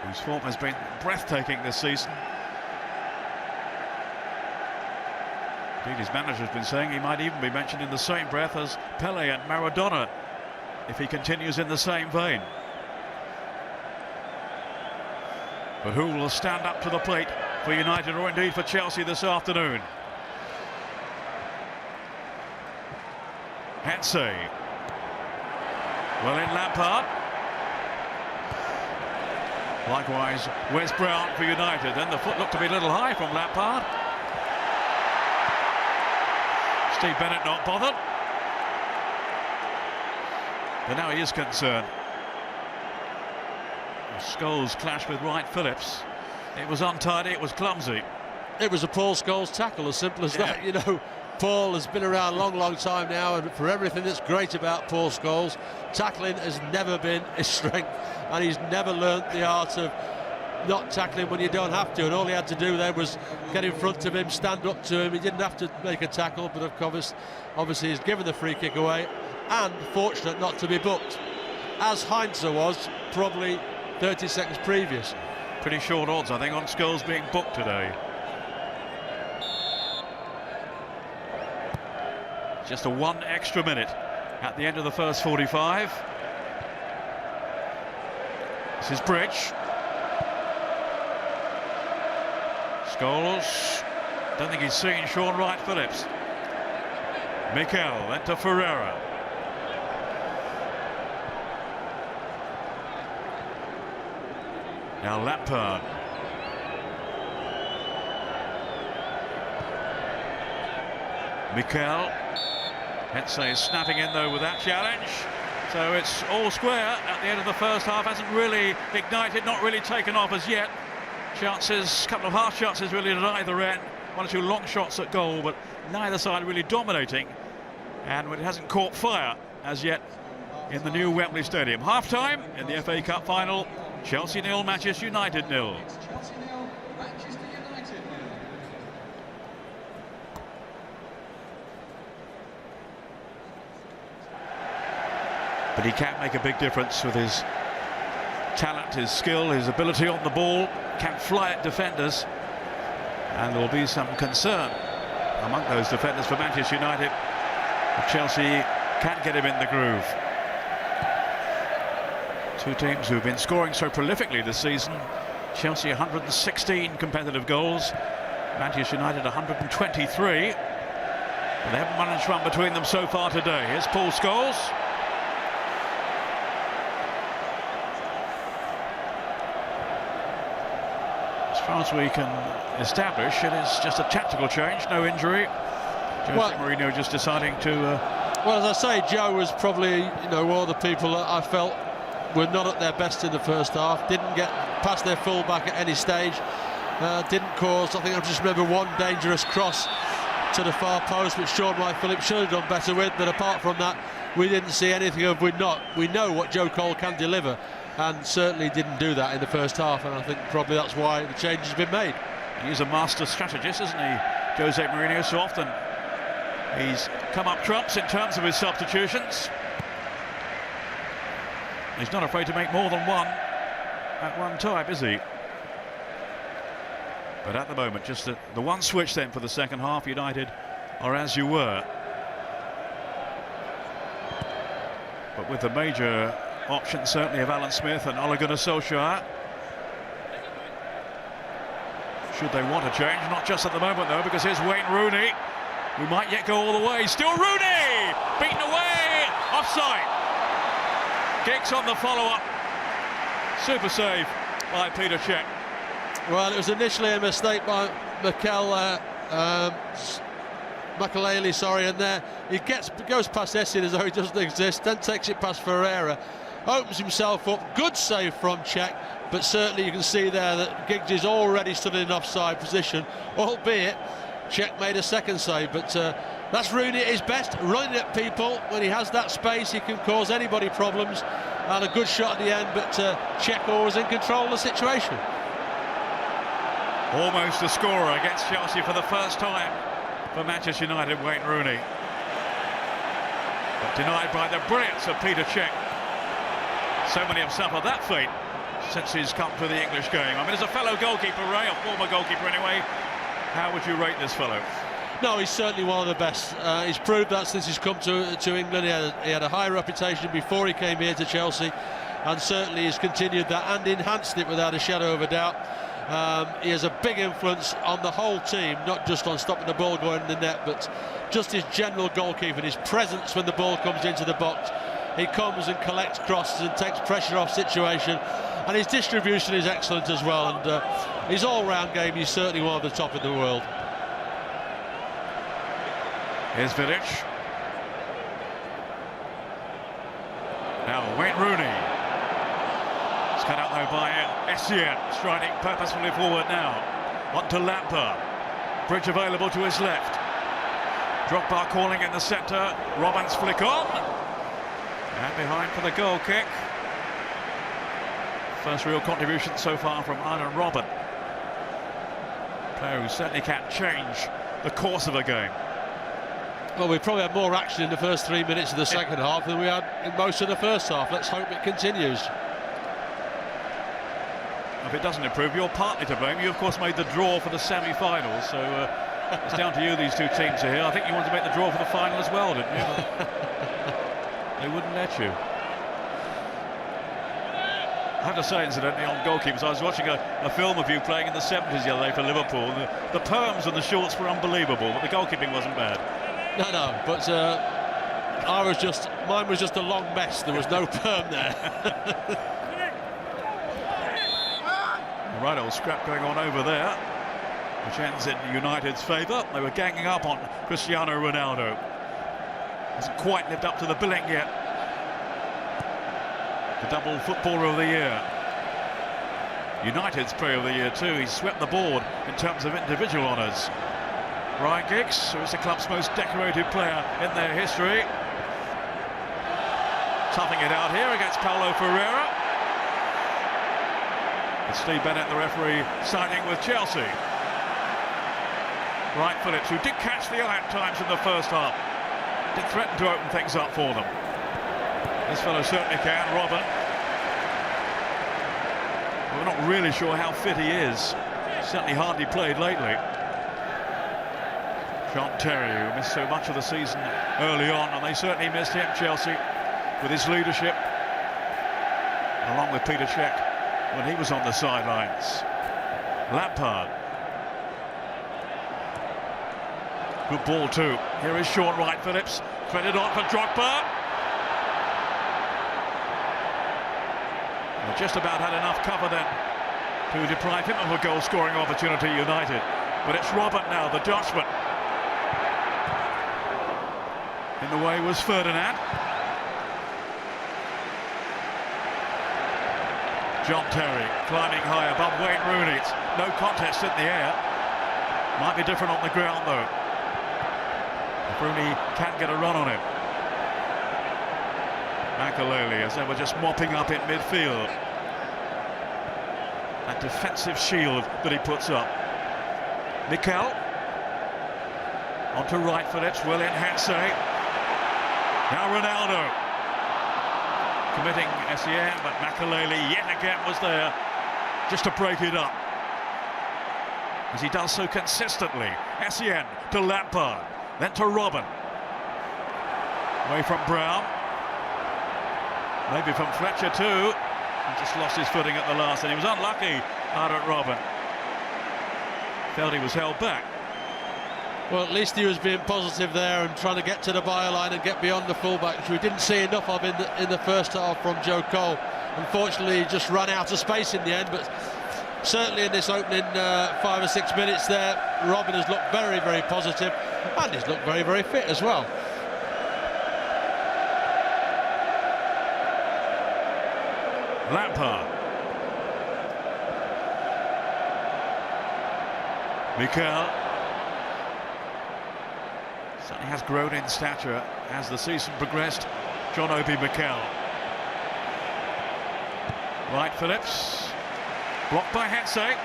Whose form has been breathtaking this season. Indeed, his manager's been saying he might even be mentioned in the same breath as Pele and Maradona if he continues in the same vein. But who will stand up to the plate for United, or indeed for Chelsea this afternoon? Hensey. Well in Lampard. Likewise, Wes Brown for United. And the foot looked to be a little high from Lampard. Steve Bennett not bothered. But now he is concerned. Scholes clashed with Wright Phillips. It was untidy, it was clumsy. It was a Paul Scholes tackle, as simple as that. You know, Paul has been around a long, long time now, and for everything that's great about Paul Scholes, tackling has never been his strength, and he's never learnt the art of not tackling when you don't have to. And all he had to do there was get in front of him, stand up to him. He didn't have to make a tackle, but of course, obviously he's given the free kick away, and fortunate not to be booked, as Heinze was probably 30 seconds previous. Pretty short odds, I think, on Scholes being booked today. Just a 1 extra minute at the end of the first 45. This is Bridge. Scholes. Don't think he's seen Sean Wright Phillips. Mikel, then to Ferreira. Now Lampard. Mikel. Hetze snapping in though with that challenge. So it's all square at the end of the first half. Hasn't really ignited, not really taken off as yet. Chances, a couple of half chances really at either end. 1 or 2 long shots at goal, but neither side really dominating. And it hasn't caught fire as yet in the new Wembley Stadium. Half-time in the FA Cup final. Chelsea 0, Manchester United 0. But he can make a big difference with his talent, his skill, his ability on the ball. Can fly at defenders, and there will be some concern among those defenders for Manchester United if Chelsea can get him in the groove. Two teams who've been scoring so prolifically this season. Chelsea 116 competitive goals, Manchester United 123, but they haven't managed one between them so far today. Here's Paul Scholes. As far as we can establish, it is just a tactical change, no injury. Jose Mourinho just deciding to... Well, as I say, Joe was probably, you know, one of the people that I felt were not at their best in the first half. Didn't get past their full-back at any stage. Didn't cause, I think I just remember one dangerous cross to the far post, which Sean Wright Phillips should have done better with. But apart from that, we didn't see anything of we know what Joe Cole can deliver, and certainly didn't do that in the first half, and I think probably that's why the change has been made. He's a master strategist, isn't he, Jose Mourinho? So often he's come up trumps in terms of his substitutions. He's not afraid to make more than one at one time, is he? But at the moment, just the one switch then for the second half. United are as you were, but with the major options certainly of Alan Smith and Ole Gunnar Solskjaer. Should they want to change? Not just at the moment though, because here's Wayne Rooney, who might yet go all the way. Still Rooney! Beaten away! Offside! Giggs on the follow-up. Super save by Peter Cech. Well, it was initially a mistake by Makelele, sorry, and there he goes past Essien as though he doesn't exist, then takes it past Ferreira, opens himself up. Good save from Cech, but certainly you can see there that Giggs is already stood in an offside position, albeit Cech made a second save. But that's Rooney at his best, running at people. When he has that space, he can cause anybody problems, and a good shot at the end, but Cech always in control of the situation. Almost a scorer against Chelsea for the first time for Manchester United, Wayne Rooney. But denied by the brilliance of Peter Cech. So many have suffered that fate since he's come to the English game. I mean, as a fellow goalkeeper, Ray, a former goalkeeper anyway, how would you rate this fellow? No, he's certainly one of the best. He's proved that since he's come to England. He had a high reputation before he came here to Chelsea, and certainly he's continued that and enhanced it without a shadow of a doubt. He has a big influence on the whole team, not just on stopping the ball going in the net, but just his general goalkeeping, his presence when the ball comes into the box. he comes and collects crosses and takes pressure off situation, and his distribution is excellent as well, and his all-round game, he's certainly one of the top in the world. Here's Vidic. Now Wayne Rooney. It's cut out though by Essien, striding purposefully forward now. On to Lampard. Bridge available to his left. Drogba calling in the centre. Robben's flick on. And behind for the goal kick. First real contribution so far from Arjen Robben. Player who certainly can't change the course of a game. Well, we probably had more action in the first 3 minutes of the second half than we had in most of the first half. Let's hope it continues. If it doesn't improve, you're partly to blame. You, of course, made the draw for the semi-finals, so it's down to you. These two teams are here. I think you wanted to make the draw for the final as well, didn't you? They wouldn't let you. I have to say, incidentally, on goalkeepers, I was watching a film of you playing in the 70s the other day for Liverpool. The perms and the shorts were unbelievable, but the goalkeeping wasn't bad. No, but mine was just a long mess. There was no perm there. Right old scrap going on over there, which ends in United's favour. They were ganging up on Cristiano Ronaldo. Hasn't quite lived up to the billing yet. The double footballer of the year. United's player of the year too. He's swept the board in terms of individual honours. Ryan Giggs, who is the club's most decorated player in their history. Toughing it out here against Paulo Ferreira. It's Steve Bennett, the referee, signing with Chelsea. Wright Phillips, who did catch the eye at times in the first half, did threaten to open things up for them. This fellow certainly can. Robben. We're not really sure how fit he is. Certainly hardly played lately. John Terry, who missed so much of the season early on, and they certainly missed him, Chelsea, with his leadership, along with Peter Cech when he was on the sidelines. Lampard. Good ball too. Here is Sean Wright Phillips, threaded on for Drogba. They just about had enough cover then to deprive him of a goal-scoring opportunity, United. But it's Robben now, the Dutchman. In the way was Ferdinand. John Terry climbing high above Wayne Rooney. It's no contest in the air. Might be different on the ground though. Rooney can get a run on him. Makelele, as they were just mopping up in midfield. That defensive shield that he puts up. Mikel. On to Wright Phillips, well in Hansey. Now Ronaldo. Committing Essien, but Makelele yet again was there just to break it up. As he does so consistently. Essien to Lampard, then to Robben. Away from Brown. Maybe from Fletcher too. He just lost his footing at the last, and he was unlucky out at Robben. Felt he was held back. Well, at least he was being positive there and trying to get to the byline and get beyond the fullback, which we didn't see enough of in the first half from Joe Cole. Unfortunately, he just ran out of space in the end, but certainly in this opening 5 or 6 minutes there, Robben has looked very, very positive, and he's looked very, very fit as well. Lampard. Mikel. Certainly has grown in stature as the season progressed. John Obi Mikel. Wright Phillips. Blocked by Hansey.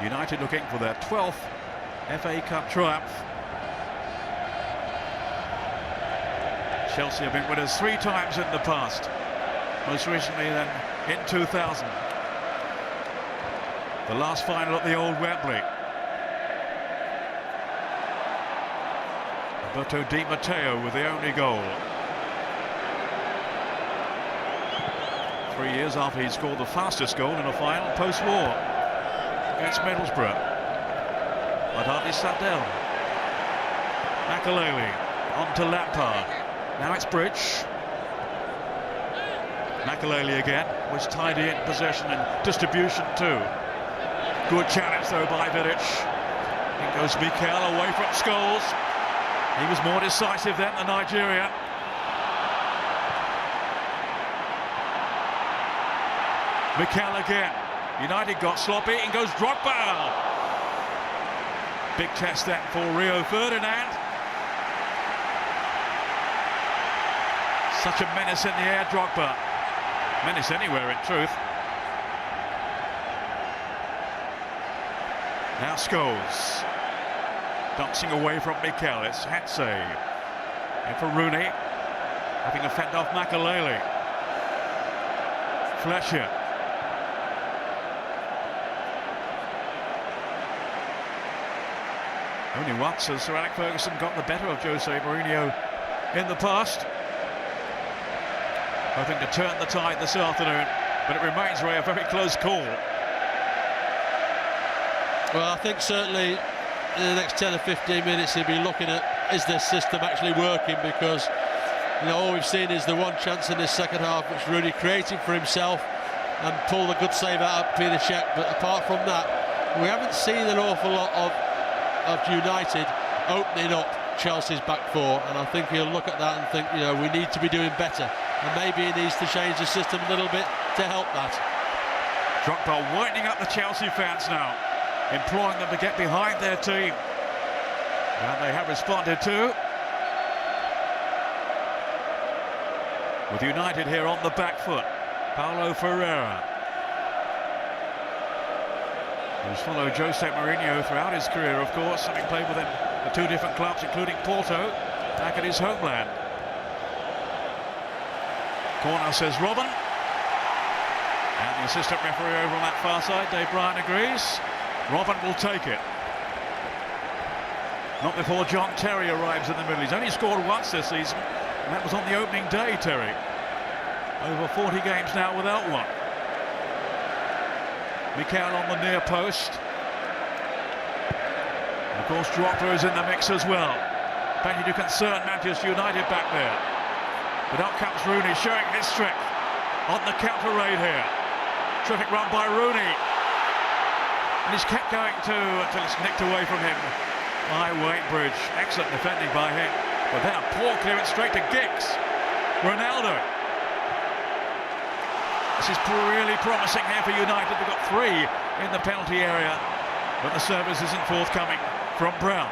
United looking for their 12th FA Cup triumph. Chelsea have been winners 3 times in the past. Most recently then in 2000. The last final at the old Wembley. Roberto Di Matteo with the only goal. 3 years after he scored the fastest goal in a final post-war against Middlesbrough. But hardly sat down. Makelele on to Lampard. Now it's Bridge. Makelele again was tidy in possession and distribution too. Good challenge though by Vidic. In goes Mikel away from Scholes. He was more decisive than the Nigerian. Mikel again. United got sloppy. In goes Drogba. Big test then for Rio Ferdinand. Such a menace in the air, Drogba. Menace anywhere, in truth. Now Scholes. Dancing away from Mikel. It's Hatsay. In for Rooney. Having a fend off Makelele. Fletcher. Only once has Sir Alex Ferguson got the better of Jose Mourinho in the past. Hoping to turn the tide this afternoon, but it remains, Ray, a very close call. Well, I think certainly in the next 10 or 15 minutes he'll be looking at, is this system actually working? Because, you know, all we've seen is the one chance in this second half which Rooney created for himself and pulled a good save out of Peter Cech. But apart from that, we haven't seen an awful lot of United opening up Chelsea's back four, and I think he'll look at that and think, you know, we need to be doing better, and maybe he needs to change the system a little bit to help that. Drogba winding up the Chelsea fans now, imploring them to get behind their team, and they have responded too. With United here on the back foot, Paulo Ferreira, who's followed Jose Mourinho throughout his career, of course, having played with him at two different clubs, including Porto, back at his homeland. Corner, says Robin. And the assistant referee over on that far side, Dave Bryan, agrees. Robin will take it. Not before John Terry arrives in the middle. He's only scored once this season, and that was on the opening day, Terry. Over 40 games now without one. Mikel on the near post. And of course, Drogba is in the mix as well. Plenty to concern Manchester United back there. But up comes Rooney, showing his strength on the counter raid here. Terrific run by Rooney. And he's kept going too until it's nicked away from him by Wayne Bridge. Excellent defending by him. But then a poor clearance straight to Giggs. Ronaldo. This is really promising here for United. They've got 3 in the penalty area, but the service isn't forthcoming from Brown.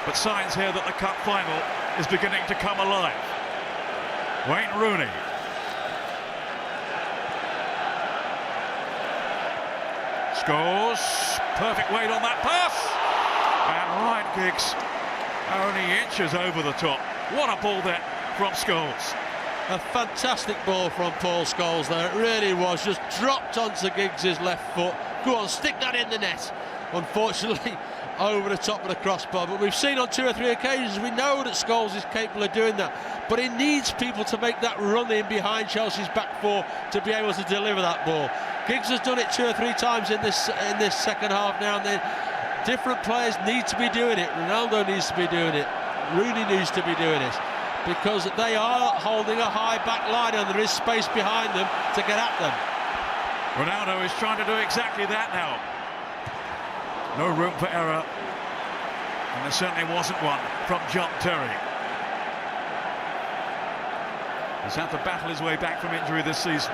But signs here that the cup final is beginning to come alive. Wayne Rooney. Scores. Perfect weight on that pass. And Ryan Giggs only inches over the top. What a ball there from Scholes. A fantastic ball from Paul Scholes there. It really was. Just dropped onto Giggs' left foot. Go on, stick that in the net. Unfortunately, over the top of the crossbar. But we've seen on 2 or 3 occasions, we know that Scholes is capable of doing that. But he needs people to make that run in behind Chelsea's back four to be able to deliver that ball. Giggs has done it 2 or 3 times in this second half now and then. Different players need to be doing it. Ronaldo needs to be doing it. Rooney needs to be doing it. Because they are holding a high back line and there is space behind them to get at them. Ronaldo is trying to do exactly that now. No room for error. And there certainly wasn't one from John Terry. He's had to battle his way back from injury this season.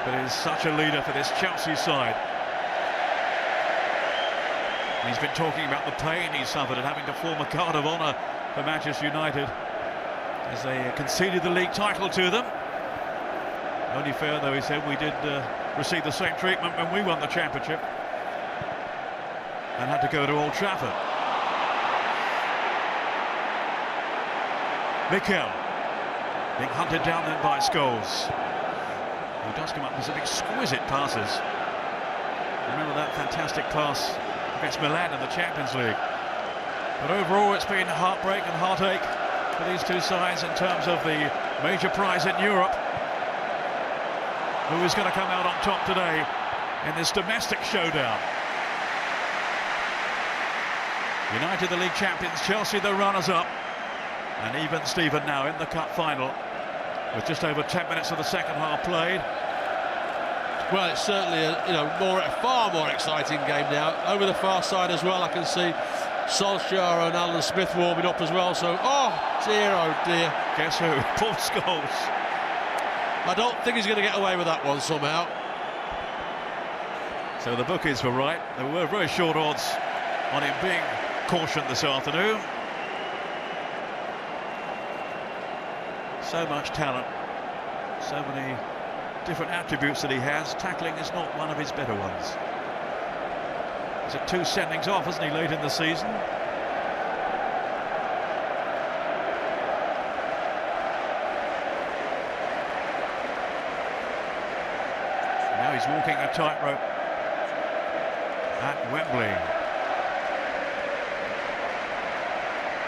But he's such a leader for this Chelsea side. He's been talking about the pain he suffered at having to form a card of honour for Manchester United as they conceded the league title to them. Only fair, though, he said, we did receive the same treatment when we won the championship and had to go to Old Trafford. Mikel being hunted down then by Scholes, who does come up with some exquisite passes. Remember that fantastic pass against Milan in the Champions League. But overall, it's been heartbreak and heartache for these two sides in terms of the major prize in Europe. Who is going to come out on top today in this domestic showdown? United the league champions, Chelsea the runners-up, and even Steven now in the cup final with just over 10 minutes of the second half played. Well, it's certainly a far more exciting game now. Over the far side as well, I can see Solskjaer and Alan Smith warming up as well. So, oh dear. Guess who? Paul Scholes. I don't think he's going to get away with that one somehow. So the bookies were right. There were very short odds on him being cautioned this afternoon. So much talent, so many different attributes that he has. Tackling is not one of his better ones. He's had 2 sendings off, hasn't he, late in the season? Now he's walking a tightrope at Wembley.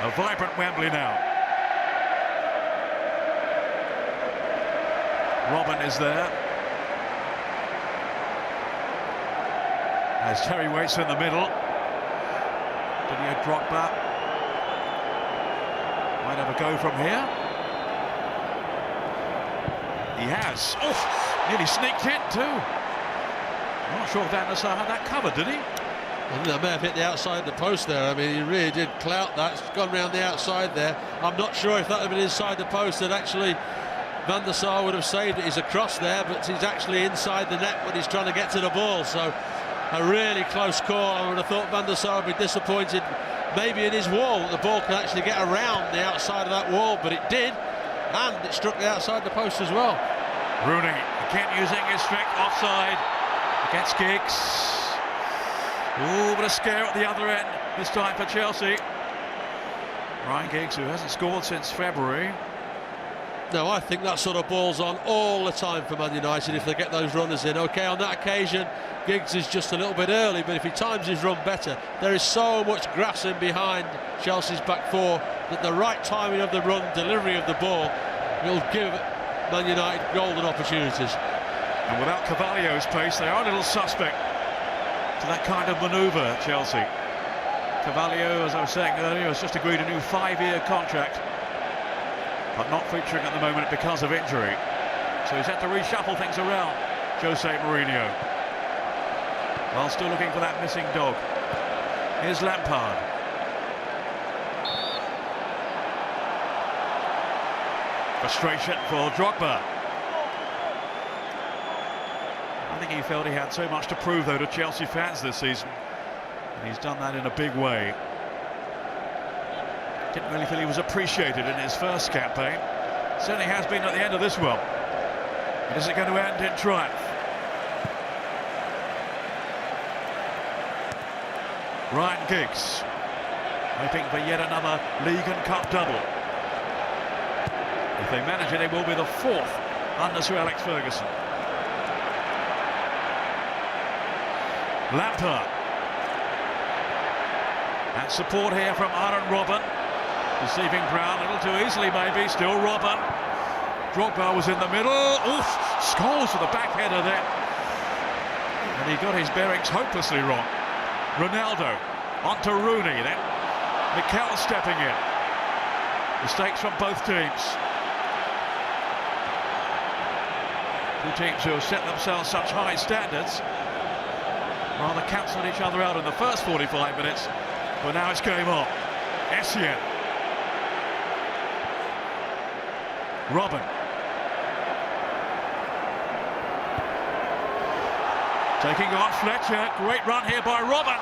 A vibrant Wembley now. Robin is there. As Terry waits in the middle. Didier Drogba might have a go from here. He has. Oh, nearly sneaked in too. I'm not sure if Van der Sar had that covered, did he? I think that may have hit the outside of the post there. I mean, he really did clout that. It's gone round the outside there. I'm not sure if that had been inside the post that actually Van der Sar would have saved it. He's across there, but he's actually inside the net when he's trying to get to the ball. So a really close call. I would have thought Van der Sar would be disappointed maybe in his wall that the ball can actually get around the outside of that wall, but it did, and it struck the outside the post as well. Rooney again using his strength offside against Giggs. Oh, but a scare at the other end this time for Chelsea. Ryan Giggs, who hasn't scored since February. No, I think that sort of ball's on all the time for Man United if they get those runners in. OK, on that occasion, Giggs is just a little bit early, but if he times his run better, there is so much grass in behind Chelsea's back four that the right timing of the run, delivery of the ball, will give Man United golden opportunities. And without Carvalho's pace, they are a little suspect to that kind of manoeuvre, Chelsea. Carvalho, as I was saying earlier, has just agreed a new 5-year contract, but not featuring at the moment because of injury. So he's had to reshuffle things around, Jose Mourinho, while still looking for that missing dog. Here's Lampard. Frustration for Drogba. I think he felt he had so much to prove, though, to Chelsea fans this season, and he's done that in a big way. Didn't really feel he was appreciated in his first campaign. Certainly has been at the end of this one. But is it going to end in triumph? Ryan Giggs, hoping for yet another league and cup double. If they manage it, it will be the 4th under Sir Alex Ferguson. Lampard. And support here from Aaron Robin. Deceiving Brown a little too easily, maybe. Still Robin. Drogba was in the middle. Oof! Scholes with the back header there. And he got his bearings hopelessly wrong. Ronaldo onto Rooney then. Mikel stepping in. Mistakes from both teams. Two teams who have set themselves such high standards rather cancelled each other out in the first 45 minutes, but now it's game on. Essien. Robin. Taking on Fletcher. Great run here by Robin.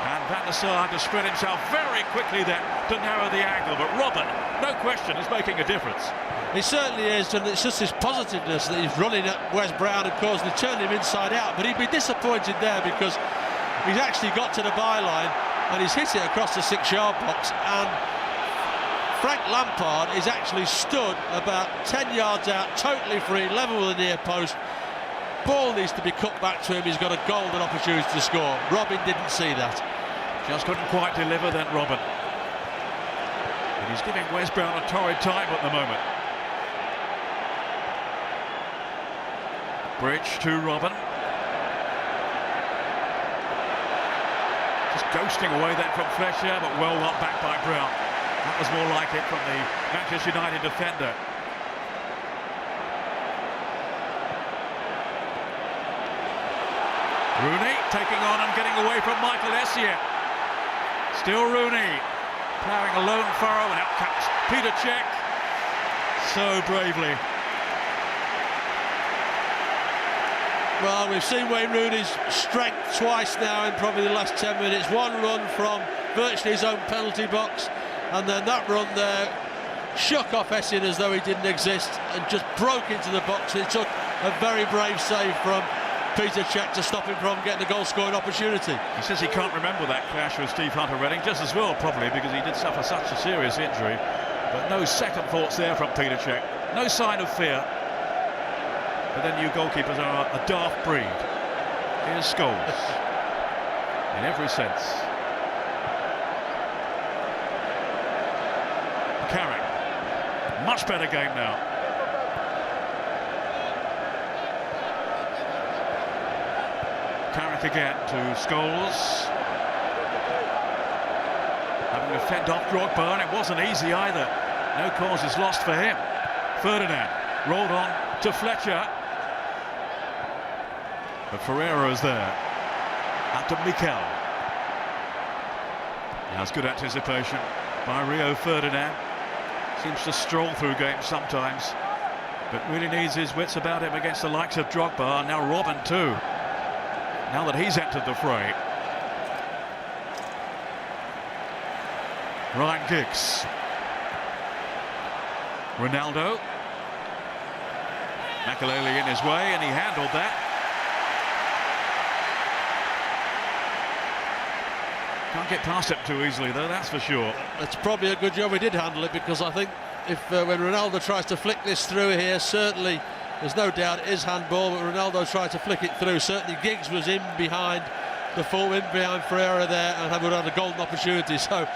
And Van der Sar had to spread himself very quickly there to narrow the angle. But Robin, no question, is making a difference. He certainly is, and it's just his positiveness that he's running at Wes Brown and causing to turn him inside out. But he'd be disappointed there because he's actually got to the byline and he's hit it across the 6-yard box. And Frank Lampard is actually stood about 10 yards out, totally free, level with the near post. Ball needs to be cut back to him. He's got a golden opportunity to score. Robin didn't see that. Just couldn't quite deliver then, Robin. And he's giving Wes Brown a torrid time at the moment. Bridge to Robin. To Just ghosting away then from Fletcher, but well got back by Brown. That was more like it from the Manchester United defender. Rooney taking on and getting away from Michael Essien. Still Rooney ploughing a lone furrow, and out comes Peter Cech so bravely. Well, we've seen Wayne Rooney's strength twice now in probably the last 10 minutes. One run from virtually his own penalty box, and then that run there shook off Essien as though he didn't exist and just broke into the box. It took a very brave save from Peter Cech to stop him from getting a goal-scoring opportunity. He says he can't remember that clash with Steve Hunter-Redding, just as well probably because he did suffer such a serious injury. But no second thoughts there from Peter Cech. No sign of fear. But then you goalkeepers are a daft breed. Here's Scholes. In every sense. Carrick. Much better game now. Carrick again to Scholes. Having to fend off Drogba, and it wasn't easy either. No causes lost for him. Ferdinand rolled on to Fletcher. But Ferreira's there. Out to Mikel. That's good anticipation by Rio Ferdinand. Seems to stroll through games sometimes, but really needs his wits about him against the likes of Drogba, and now Robben too. Now that he's entered the fray. Ryan Giggs. Ronaldo. Makelele in his way, and he handled that. Can't get past it too easily though, that's for sure. It's probably a good job he did handle it, because I think if when Ronaldo tries to flick this through here, certainly there's no doubt it is handball, but Ronaldo tried to flick it through. Certainly Giggs was in behind the full, in behind Ferreira there, and would have had a golden opportunity. So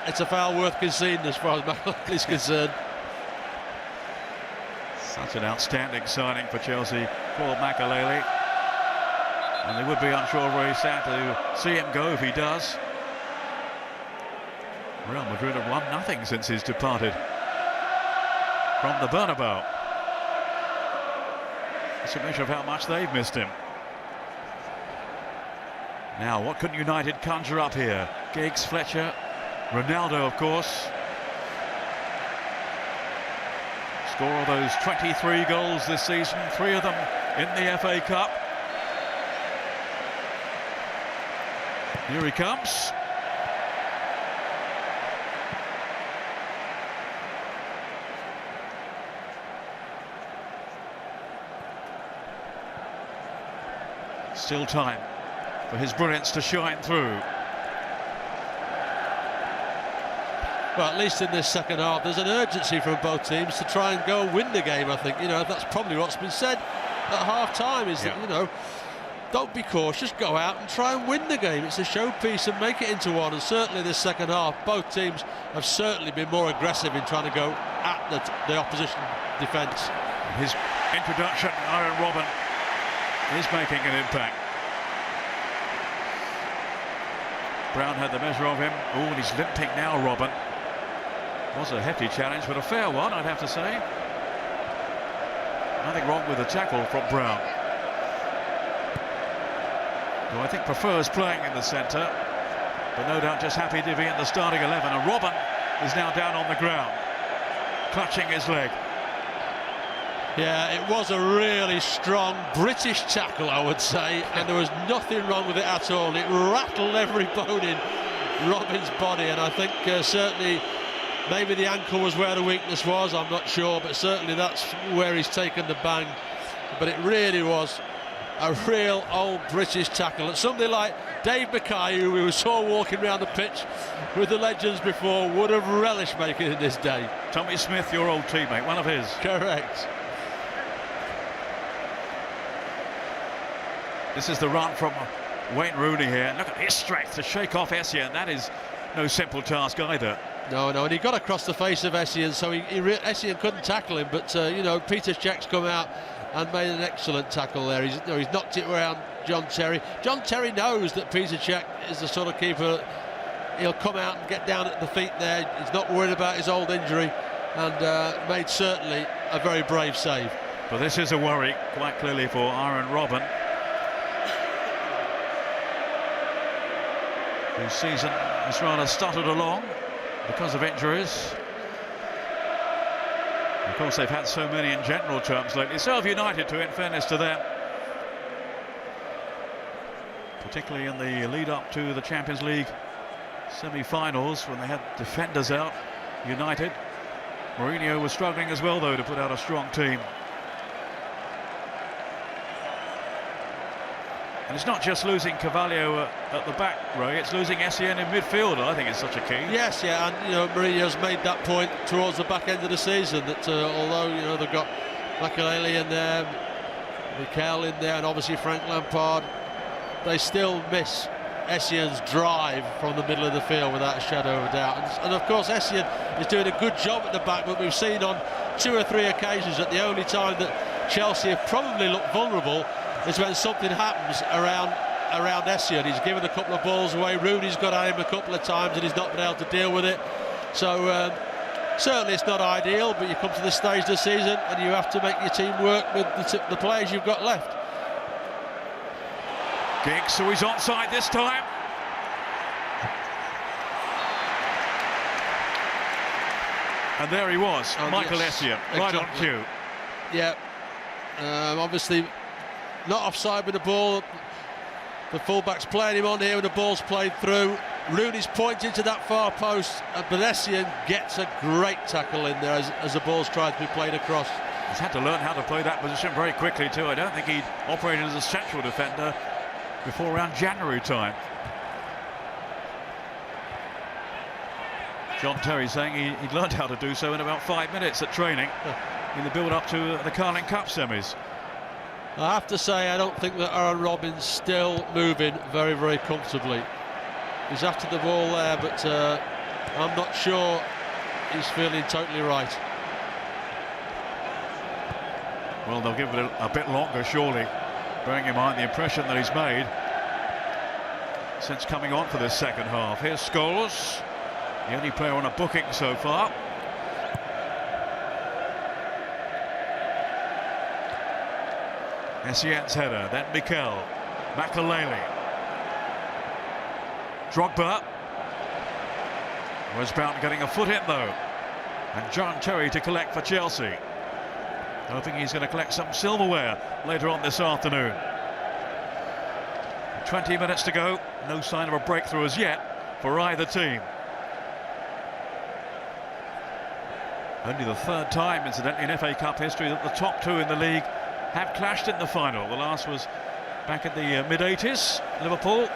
it's a foul worth conceding as far as Makelele is concerned. Such an outstanding signing for Chelsea, Paul Makelele. And they would be, I'm sure, very sad to see him go if he does. Real Madrid have won nothing since he's departed from the Bernabeu. It's a measure of how much they've missed him. Now, what can United conjure up here? Giggs, Fletcher, Ronaldo, of course. Score of those 23 goals this season, 3 of them in the FA Cup. Here he comes. Still time for his brilliance to shine through. Well, at least in this second half, there's an urgency from both teams to try and go and win the game. I think, you know, that's probably what's been said at half-time, is that, you know, don't be cautious, go out and try and win the game. It's a showpiece and make it into one. And certainly this second half, both teams have certainly been more aggressive in trying to go at the opposition defence. His introduction, Aaron Robben, is making an impact. Brown had the measure of him. Oh, and he's limping now, Robben. Was a hefty challenge, but a fair one, I'd have to say. Nothing wrong with the tackle from Brown, who I think prefers playing in the centre, but no doubt just happy to be in the starting 11. And Robben is now down on the ground, clutching his leg. Yeah, it was a really strong British tackle, I would say, and there was nothing wrong with it at all. It rattled every bone in Robben's body, and I think certainly maybe the ankle was where the weakness was, I'm not sure, but certainly that's where he's taken the bang. But it really was a real old British tackle, and somebody like Dave Mackay, who we saw walking around the pitch with the legends before, would have relished making it this day. Tommy Smith, your old teammate, one of his. Correct. This is the run from Wayne Rooney here. Look at his strength to shake off Essien. That is no simple task either. No, and he got across the face of Essien, so Essien couldn't tackle him, but you know, Peter Cech's come out and made an excellent tackle there. He's knocked it around John Terry. John Terry knows that Peter Cech is the sort of keeper. He'll come out and get down at the feet there. He's not worried about his old injury, and made certainly a very brave save. But this is a worry, quite clearly, for Arjen Robben, whose season has rather stuttered along because of injuries. Of course, they've had so many in general terms lately. So have United, too, in fairness to them. Particularly in the lead-up to the Champions League semi-finals, when they had defenders out, United. Mourinho was struggling as well, though, to put out a strong team. And it's not just losing Carvalho at the back, Ray, it's losing Essien in midfield, I think, is such a key. Yes, yeah, and you know, Mourinho's made that point towards the back end of the season, that although, you know, they've got Makelele in there, Mikel in there, and obviously Frank Lampard, they still miss Essien's drive from the middle of the field without a shadow of a doubt. And of course, Essien is doing a good job at the back, but we've seen on 2 or 3 occasions that the only time that Chelsea have probably looked vulnerable is when something happens around Essien. He's given a couple of balls away. Rooney's got at him a couple of times and he's not been able to deal with it. So certainly it's not ideal, but you come to this stage of the season and you have to make your team work with the players you've got left. Giggs, so he's onside this time. And there he was, Michael Essien, right on cue. Yeah, obviously not offside with the ball. The fullback's playing him on here when the ball's played through. Rooney's pointing to that far post, but Essien gets a great tackle in there as the ball's tried to be played across. He's had to learn how to play that position very quickly too. I don't think he'd operated as a central defender before around January time. John Terry saying he'd learned how to do so in about 5 minutes at training in the build-up to the Carling Cup semis. I have to say, I don't think that Arjen Robben's still moving very, very comfortably. He's after the ball there, but I'm not sure he's feeling totally right. Well, they'll give it a bit longer, surely, bearing in mind the impression that he's made since coming on for this second half. Here's Scholes, the only player on a booking so far. Essien's header, then Mikel, Makelele, Drogba, Westbound getting a foot in though, and John Terry to collect for Chelsea. Hoping he's going to collect some silverware later on this afternoon. 20 minutes to go, no sign of a breakthrough as yet for either team. Only the 3rd time, incidentally, in FA Cup history that the top 2 in the league have clashed in the final. The last was back in the mid-80s, Liverpool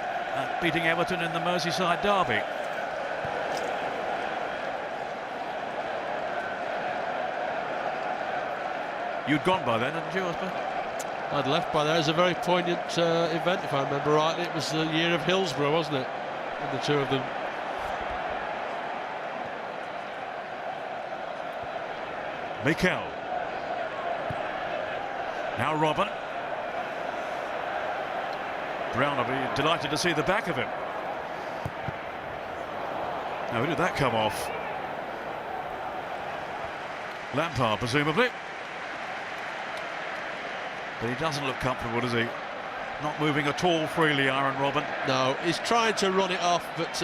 beating Everton in the Merseyside derby. You'd gone by then, hadn't you, Osborne? I'd left by there. It was a very poignant event, if I remember rightly. It was the year of Hillsborough, wasn't it? And the 2 of them. Mikel. Now Robben. Brown will be delighted to see the back of him. Now, who did that come off? Lampard, presumably. But he doesn't look comfortable, does he? Not moving at all freely, Arjen Robben. No, he's trying to run it off, but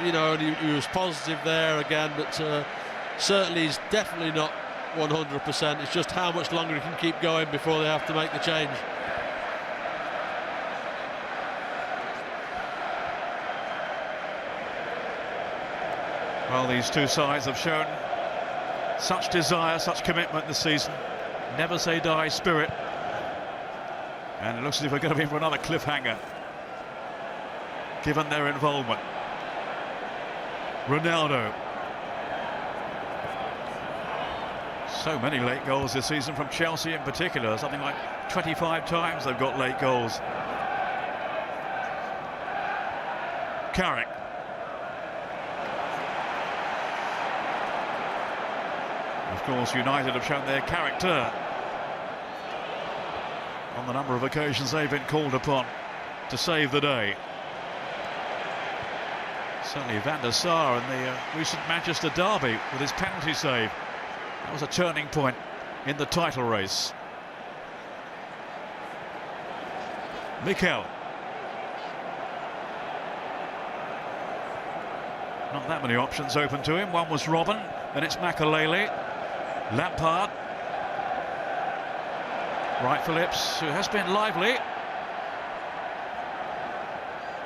you know, he was positive there again, but certainly he's definitely not 100%. It's just how much longer he can keep going before they have to make the change. Well, these two sides have shown such desire, such commitment this season. Never say die spirit. And it looks as if we're going to be in for another cliffhanger, given their involvement. Ronaldo. So many late goals this season from Chelsea in particular. Something like 25 times they've got late goals. Carrick. Of course, United have shown their character on the number of occasions they've been called upon to save the day. Certainly Van der Sar in the recent Manchester derby with his penalty save. That was a turning point in the title race. Mikel. Not that many options open to him. One was Robben, then it's Makelele. Lampard. Wright Phillips, who has been lively.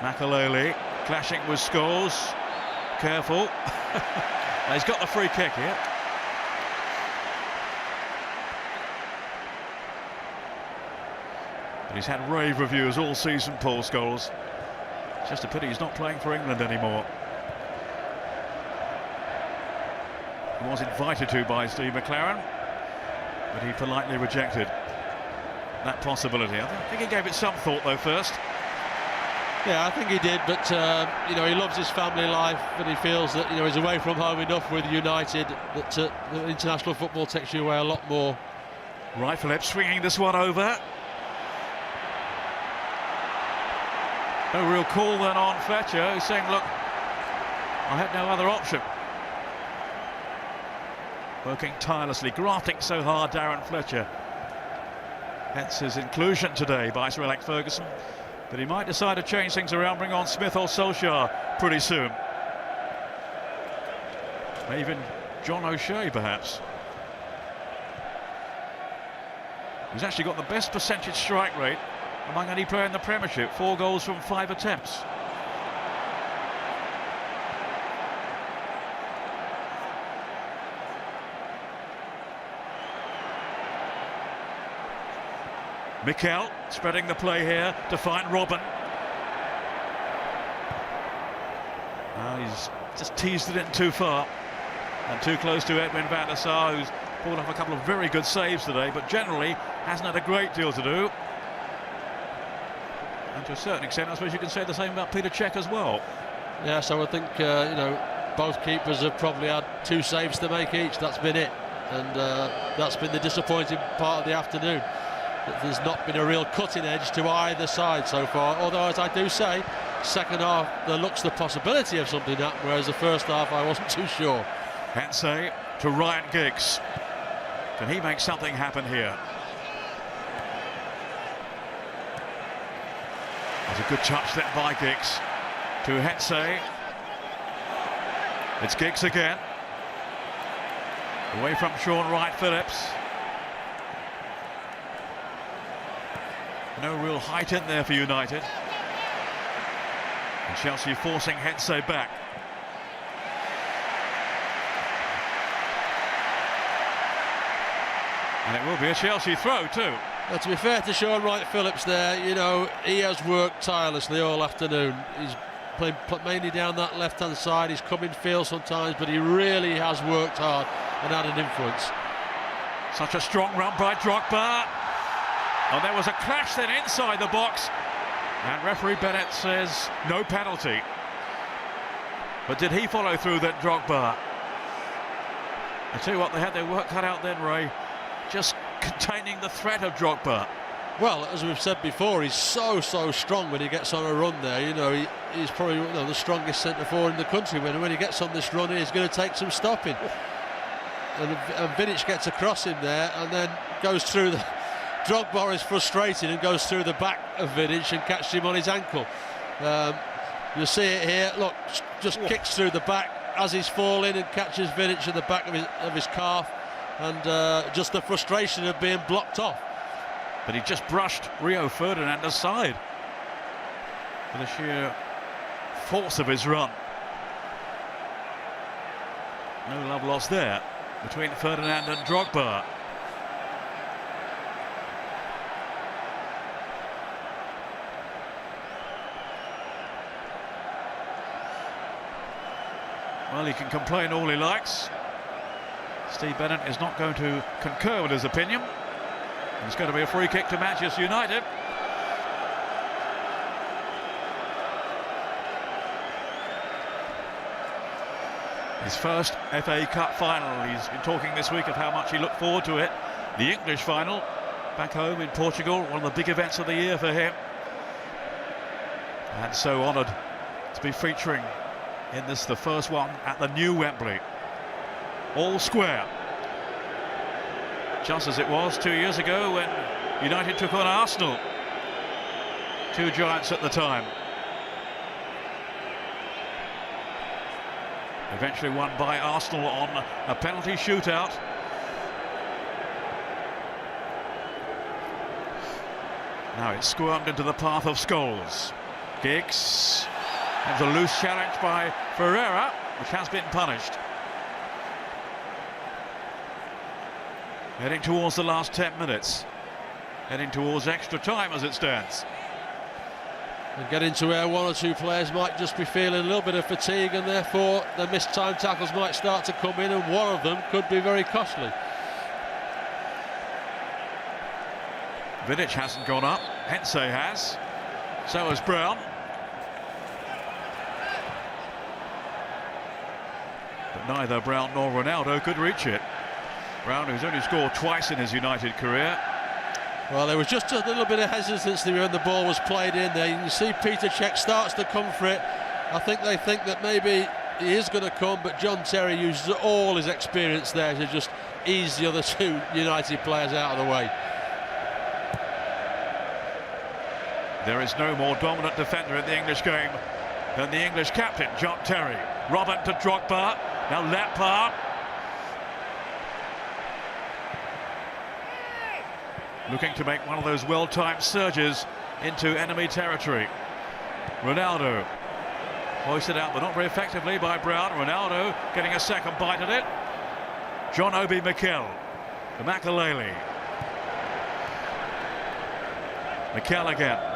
Makelele clashing with Scholes. Careful. He's got the free kick here. But he's had rave reviews all season, Paul Scholes. It's just a pity he's not playing for England anymore. He was invited to by Steve McLaren, but he politely rejected that possibility. I think he gave it some thought though first. Yeah, I think he did, but you know, he loves his family life, and he feels that, you know, he's away from home enough with United that international football takes you away a lot more. Wright Phillips swinging this one over. No real call then on Fletcher, who's saying, look, I had no other option. Working tirelessly, grafting so hard, Darren Fletcher. Hence his inclusion today by Sir Alex Ferguson. But he might decide to change things around, bring on Smith or Solskjaer pretty soon. Even John O'Shea, perhaps. He's actually got the best percentage strike rate among any player in the Premiership. 4 goals from 5 attempts. Mikel spreading the play here to find Robben. He's just teased it in too far and too close to Edwin van der Sar, who's pulled off a couple of very good saves today, but generally hasn't had a great deal to do. And to a certain extent, I suppose you can say the same about Peter Cech as well. Yeah, so I think you know, both keepers have probably had 2 saves to make each. That's been it, and that's been the disappointing part of the afternoon. There's not been a real cutting edge to either side so far, although, as I do say, second half there looks the possibility of something happening, whereas the first half I wasn't too sure. Hensey to Ryan Giggs. Can he make something happen here? There's a good touch then by Giggs to Hensey. It's Giggs again. Away from Sean Wright Phillips. No real height in there for United. And Chelsea forcing Hensey back. And it will be a Chelsea throw too. Well, to be fair to Sean Wright Phillips there, you know, he has worked tirelessly all afternoon. He's playing mainly down that left-hand side. He's come in field sometimes, but he really has worked hard and had an influence. Such a strong run by Drogba. And there was a clash then inside the box, and referee Bennett says no penalty. But did he follow through then, Drogba? I tell you what, they had their work cut out then, Ray, just containing the threat of Drogba. Well, as we've said before, he's so strong when he gets on a run there. You know, he's probably, you know, the strongest centre forward in the country. When he gets on this run, he's going to take some stopping. And Vidic gets across him there and then goes through the... Drogba is frustrated and goes through the back of Vidic and catches him on his ankle. You'll see it here. Look, just kicks through the back as he's falling and catches Vidic at the back of his calf, and just the frustration of being blocked off. But he just brushed Rio Ferdinand aside for the sheer force of his run. No love lost there between Ferdinand and Drogba. Well, he can complain all he likes. Steve Bennett is not going to concur with his opinion. It's going to be a free kick to Manchester United. His first FA Cup final. He's been talking this week of how much he looked forward to it. The English final back home in Portugal, one of the big events of the year for him. And so honoured to be featuring in this, the first one at the new Wembley. All square. Just as it was 2 years ago when United took on Arsenal. Two giants at the time. Eventually won by Arsenal on a penalty shootout. Now it's squirmed into the path of Scholes. Giggs. And a loose challenge by Ferreira, which has been punished. Heading towards the last 10 minutes. Heading towards extra time as it stands. And getting to where one or two players might just be feeling a little bit of fatigue, and therefore the missed time tackles might start to come in, and one of them could be very costly. Vidic hasn't gone up. Hense has. So has Brown. But neither Brown nor Ronaldo could reach it. Brown, who's only scored twice in his United career. Well, there was just a little bit of hesitancy when the ball was played in there. You can see Peter Cech starts to come for it. I think they think that maybe he is going to come, but John Terry uses all his experience there to just ease the other two United players out of the way. There is no more dominant defender in the English game than the English captain, John Terry. Robert to Drogba. Now Lampard. Looking to make one of those well-timed surges into enemy territory. Ronaldo hoisted out, but not very effectively by Brown. Ronaldo getting a second bite at it. John Obi Mikel to Makelele. Mikel again.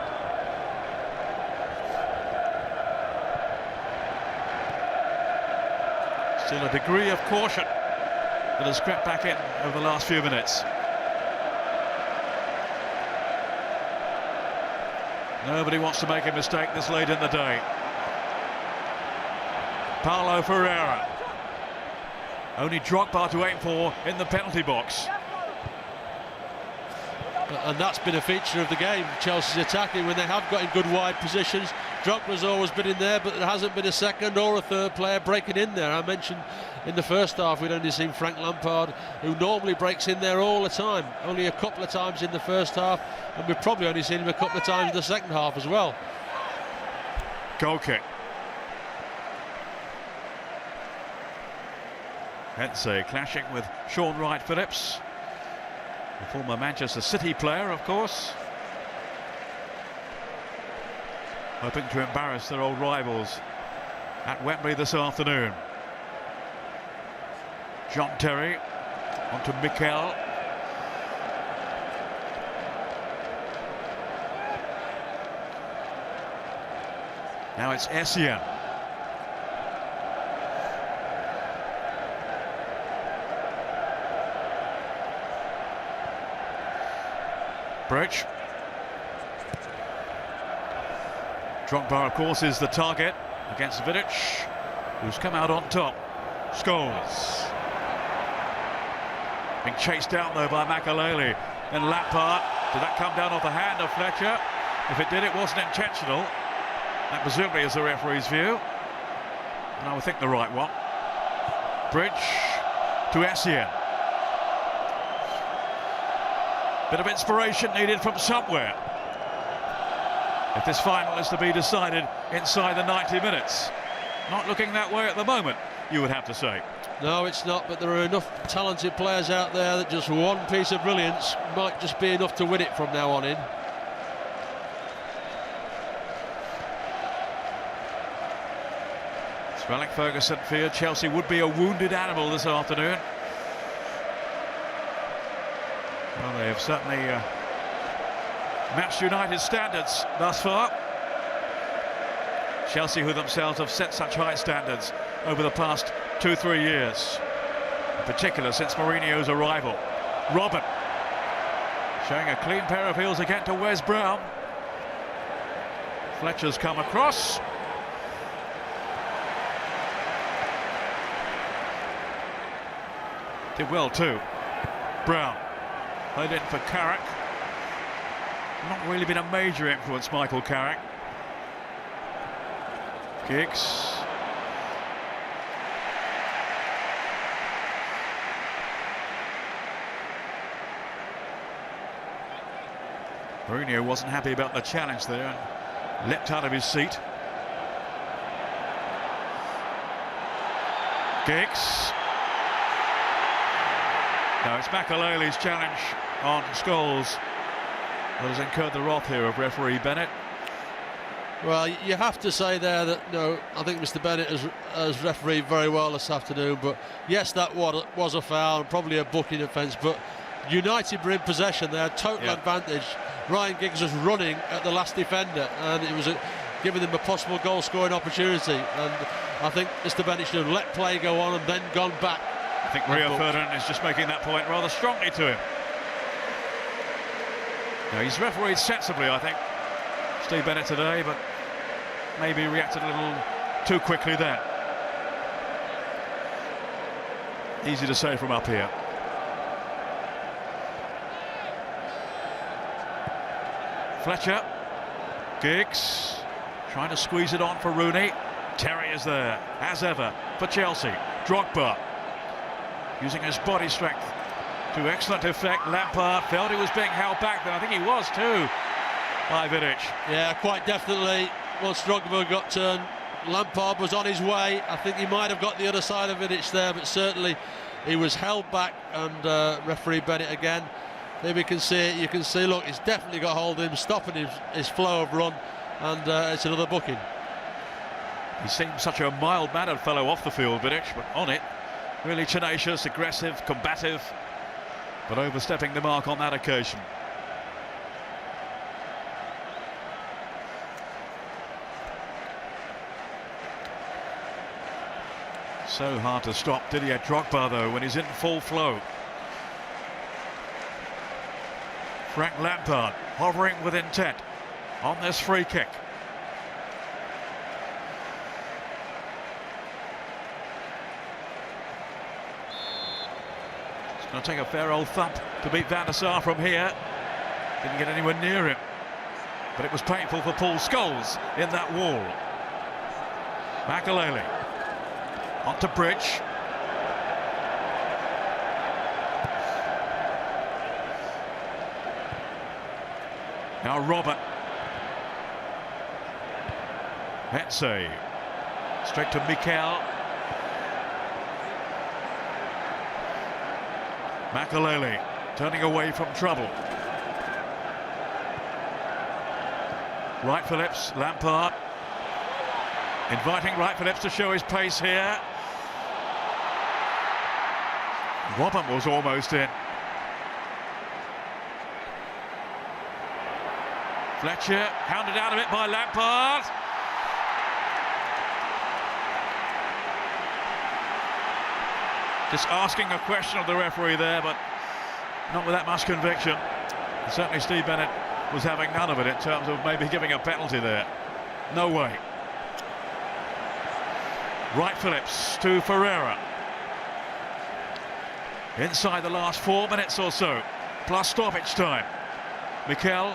Still a degree of caution that has crept back in over the last few minutes. Nobody wants to make a mistake this late in the day. Paulo Ferreira. Only Drogba to aim for in the penalty box. And that's been a feature of the game. Chelsea's attacking when they have got in good wide positions. Drogba's always been in there, but there hasn't been a second or a third player breaking in there. I mentioned in the first half we'd only seen Frank Lampard, who normally breaks in there all the time. Only a couple of times in the first half, and we've probably only seen him a couple of times in the second half as well. Goal kick. Hense clashing with Sean Wright-Phillips, the former Manchester City player, of course. Hoping to embarrass their old rivals at Wembley this afternoon. John Terry onto Mikel. Now it's Essien. Bridge. Drogba, of course, is the target against Vidic, who's come out on top. Scholes. Being chased down, though, by Makelele. And Lampard. Did that come down off the hand of Fletcher? If it did, it wasn't intentional. That presumably is the referee's view. And I would think the right one. Bridge to Essien. Bit of inspiration needed from somewhere if this final is to be decided inside the 90 minutes. Not looking that way at the moment, you would have to say. No, it's not, but there are enough talented players out there that just one piece of brilliance might just be enough to win it from now on in. Sir Alex Ferguson feared Chelsea would be a wounded animal this afternoon. Well, they have certainly matched United's standards thus far. Chelsea, who themselves have set such high standards over the past 2-3 years, in particular since Mourinho's arrival. Robin showing a clean pair of heels again to Wes Brown. Fletcher's come across. Did well too. Brown played in for Carrick. not really been a major influence, Michael Carrick. Giggs. Mourinho wasn't happy about the challenge there and leapt out of his seat. Giggs. Now it's Makelele's challenge on Scholes that has incurred the wrath here of referee Bennett. Well, you have to say there that, no, I think Mr. Bennett has refereed very well this afternoon, but yes, that was a foul and probably a booking offence, but United were in possession, they had total advantage. Ryan Giggs was running at the last defender and it was giving them a possible goal scoring opportunity, and I think Mr. Bennett should have let play go on and then gone back. I think Rio Ferdinand is just making that point rather strongly to him. Now, he's refereed sensibly, I think, Steve Bennett today, but maybe reacted a little too quickly there. Easy to say from up here. Fletcher, Giggs, trying to squeeze it on for Rooney. Terry is there, as ever, for Chelsea. Drogba, using his body strength to excellent effect. Lampard felt he was being held back, but I think he was too, by Vidic. Yeah, quite definitely. Once Drogba got turned, Lampard was on his way. I think he might have got the other side of Vidic there, but certainly he was held back, and referee Bennett again. Maybe you can see it, you can see, look, he's definitely got hold of him, stopping his flow of run, and it's another booking. He seemed such a mild-mannered fellow off the field, Vidic, but on it, really tenacious, aggressive, combative, but overstepping the mark on that occasion. So hard to stop Didier Drogba, though, when he's in full flow. Frank Lampard hovering with intent on this free kick. It's going to take a fair old thump to beat Van der Sar from here. Didn't get anywhere near him, but it was painful for Paul Scholes in that wall. Makelele onto Bridge. Now Robert. Hetze. Straight to Mikel. Makelele turning away from trouble. Wright Phillips, Lampard. Inviting Wright Phillips to show his pace here. Robert was almost in. Fletcher hounded out of it by Lampard. Just asking a question of the referee there, but not with that much conviction. And certainly Steve Bennett was having none of it in terms of maybe giving a penalty there. No way. Wright Phillips to Ferreira. Inside the last 4 minutes or so, plus stoppage time. Mikel.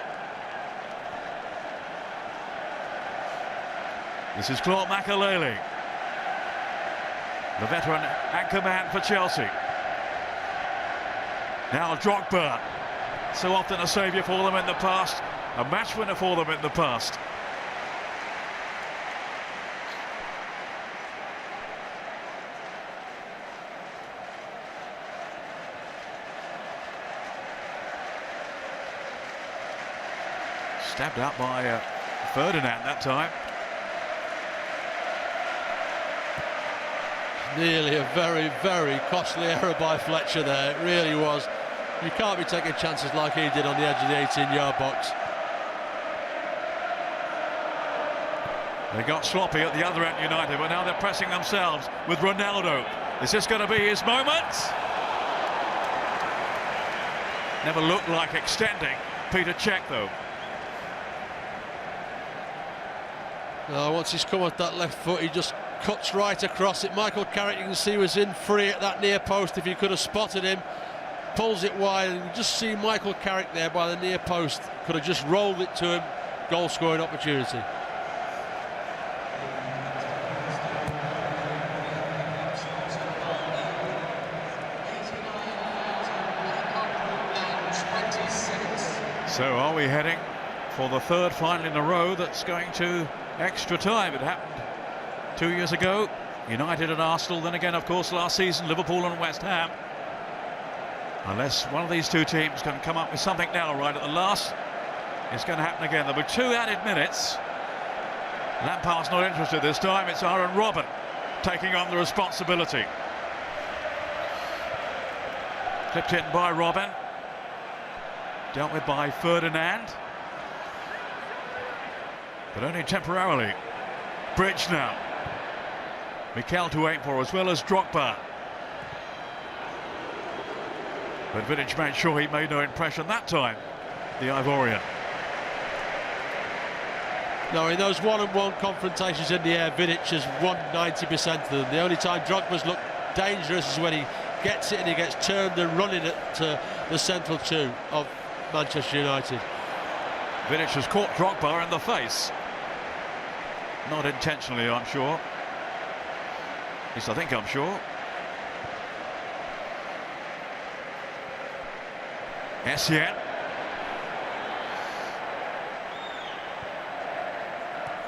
This is Claude Makelele, the veteran anchor man for Chelsea. Now Drogba, so often a saviour for them in the past, a match winner for them in the past. Stabbed out by Ferdinand that time. Nearly a very, very costly error by Fletcher there, it really was. You can't be taking chances like he did on the edge of the 18-yard box. They got sloppy at the other end, United, but now they're pressing themselves with Ronaldo. Is this going to be his moment? Never looked like extending. Peter Cech, though. Once he's come with that left foot, he just cuts right across it. Michael Carrick, you can see, was in free at that near post if you could have spotted him. pulls it wide, and you just see Michael Carrick there by the near post. Could have just rolled it to him. Goal scoring opportunity. So are we heading for the third final in a row that's going to extra time? It happened 2 years ago, United and Arsenal, then again of course last season Liverpool and West Ham. Unless one of these two teams can come up with something now right at the last, it's going to happen again. There'll be 2 added minutes. Lampard's not interested this time. It's Aaron Robben taking on the responsibility. Clipped in by Robben. Dealt with by Ferdinand. But only temporarily. Bridge now. Mikel to aim for, as well as Drogba. But Vidic made sure he made no impression that time, the Ivorian. No, in those one-on-one confrontations in the air, Vidic has won 90% of them. The only time Drogba's looked dangerous is when he gets it and he gets turned and running at the central two of Manchester United. Vidic has caught Drogba in the face. Not intentionally, I'm sure. At least I think I'm sure. Essien.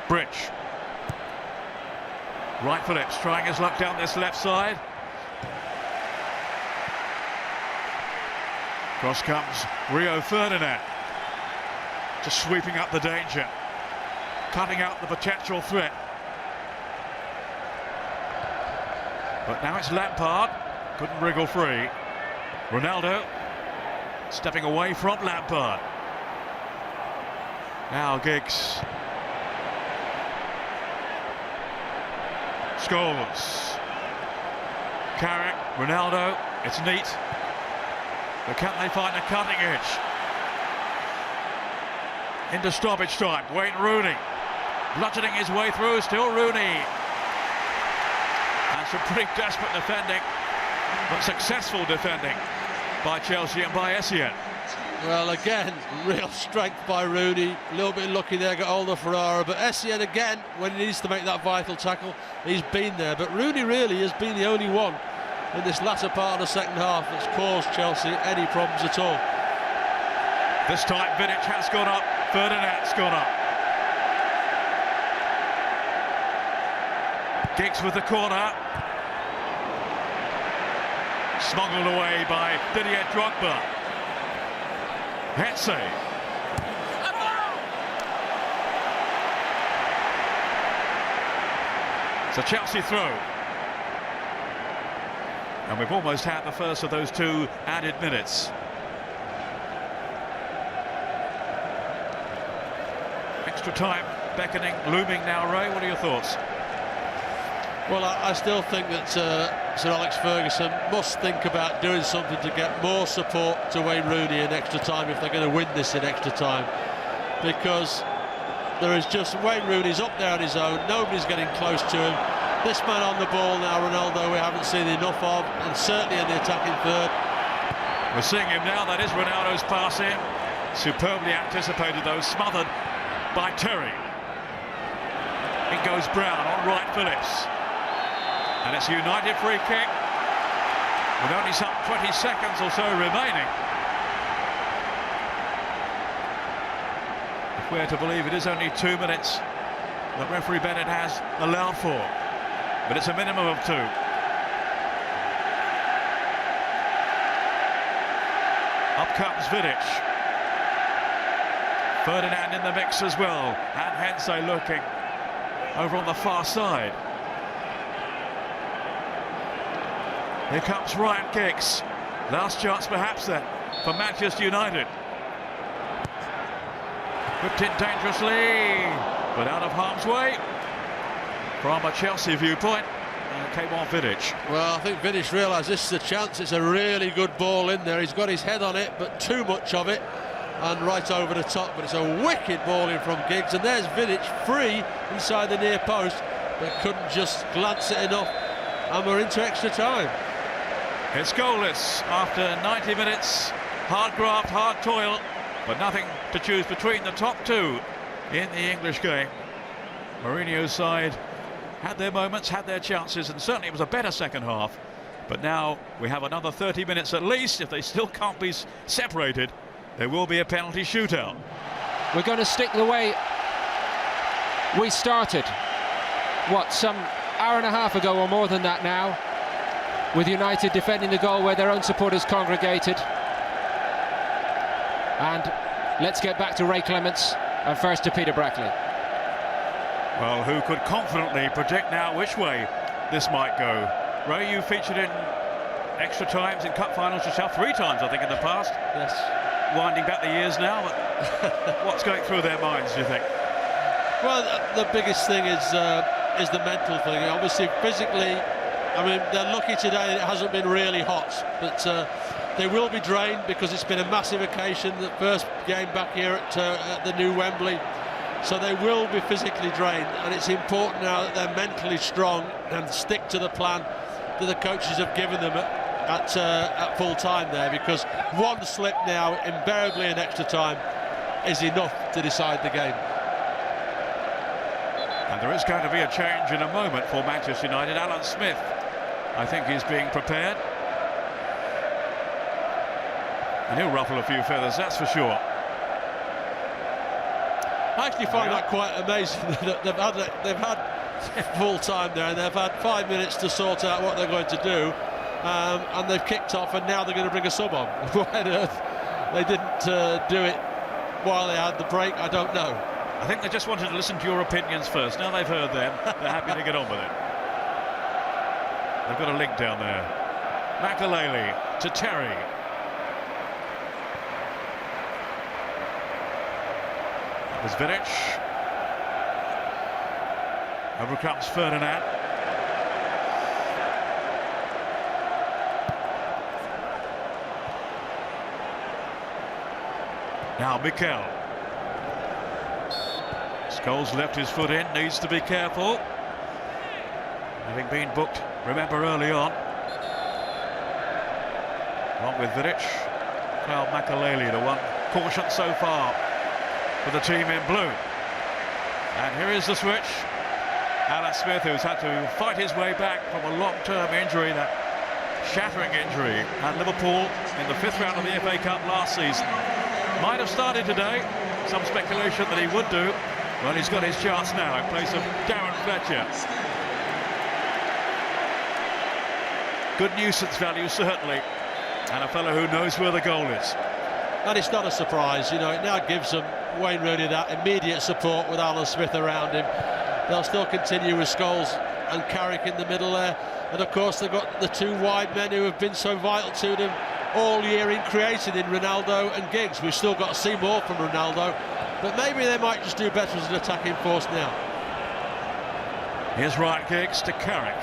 Bridge. Wright Phillips trying his luck down this left side. Cross comes Rio Ferdinand. Just sweeping up the danger. Cutting out the potential threat. But now it's Lampard. Couldn't wriggle free. Ronaldo stepping away from Lampard. Now Giggs. Scholes. Carrick, Ronaldo. It's neat. But can they find the cutting edge? Into stoppage time. Wayne Rooney. Bludgeoning his way through. Still Rooney. And some pretty desperate defending, but successful defending by Chelsea and by Essien. Well, again, real strength by Rooney. A little bit lucky there, got hold of Ferrara. But Essien, again, when he needs to make that vital tackle, he's been there. But Rooney really has been the only one in this latter part of the second half that's caused Chelsea any problems at all. This time Vidic has gone up, Ferdinand's gone up. Giggs with the corner. Smuggled away by Didier Drogba. Hetze. It's a Chelsea throw. And we've almost had the first of those 2 added minutes. Extra time beckoning, looming now, Ray. What are your thoughts? Well, I still think that Sir Alex Ferguson must think about doing something to get more support to Wayne Rooney in extra time if they're going to win this in extra time. Because there is just Wayne Rooney's up there on his own. Nobody's getting close to him. This man on the ball now, Ronaldo, we haven't seen enough of, and certainly in the attacking third. We're seeing him now. That is Ronaldo's pass in. Superbly anticipated, though, smothered by Terry. In goes Brown on Wright Phillips. And it's a United free kick with only some 20 seconds or so remaining. If we're to believe it is only 2 minutes that referee Bennett has allowed for, but it's a minimum of 2. Up comes Vidic. Ferdinand in the mix as well, and Hetze looking over on the far side. Here comes Ryan Giggs. Last chance perhaps then for Manchester United. Whipped in dangerously, but out of harm's way. From a Chelsea viewpoint, came on Vidic. Well, I think Vidic realised this is a chance. It's a really good ball in there. He's got his head on it, but too much of it, and right over the top. But it's a wicked ball in from Giggs, and there's Vidic free inside the near post, but couldn't just glance it enough, and we're into extra time. It's goalless after 90 minutes. Hard graft, hard toil, but nothing to choose between the top two in the English game. Mourinho's side had their moments, had their chances, and certainly it was a better second half. But now we have another 30 minutes at least. If they still can't be separated, there will be a penalty shootout. We're going to stick the way we started, what, some hour and a half ago or more than that now, with United defending the goal where their own supporters congregated. And let's get back to Ray Clements and first to Peter Brackley. Well, who could confidently predict now which way this might go? Ray, you featured in extra times in cup finals yourself 3 times, I think, in the past. Yes. Winding back the years now. What's going through their minds, do you think? Well, the biggest thing is the mental thing. Obviously, physically, I mean, they're lucky today that it hasn't been really hot, but they will be drained because it's been a massive occasion, the first game back here at the new Wembley. So they will be physically drained, and it's important now that they're mentally strong and stick to the plan that the coaches have given them at full time there, because one slip now, invariably in extra time, is enough to decide the game. And there is going to be a change in a moment for Manchester United. Alan Smith, I think, is being prepared. And he'll ruffle a few feathers, that's for sure. I actually find that quite amazing that they've had full time there, and they've had 5 minutes to sort out what they're going to do, and they've kicked off, and now they're going to bring a sub on. Why on earth they didn't do it while they had the break, I don't know. I think they just wanted to listen to your opinions first. Now they've heard them, they're happy to get on with it. They've got a link down there. Makelele to Terry. That was Vidic. Over comes Ferdinand. Now Mikel. Scholes left his foot in, needs to be careful. Having been booked, remember, early on. Along with Vidic. Well, Makelele, the one caution so far for the team in blue. And here is the switch. Alan Smith, who's had to fight his way back from a long-term injury, that shattering injury at Liverpool in the 5th round of the FA Cup last season. Might have started today. Some speculation that he would do. Well, he's got his chance now in place of Darren Fletcher. Good nuisance value, certainly, and a fellow who knows where the goal is. And it's not a surprise, you know, it now gives them, Wayne Rooney, that immediate support with Alan Smith around him. They'll still continue with Scholes and Carrick in the middle there. And of course they've got the 2 wide men who have been so vital to them all year in creating, in Ronaldo and Giggs. We've still got to see more from Ronaldo, but maybe they might just do better as an attacking force now. Here's Ryan Giggs to Carrick.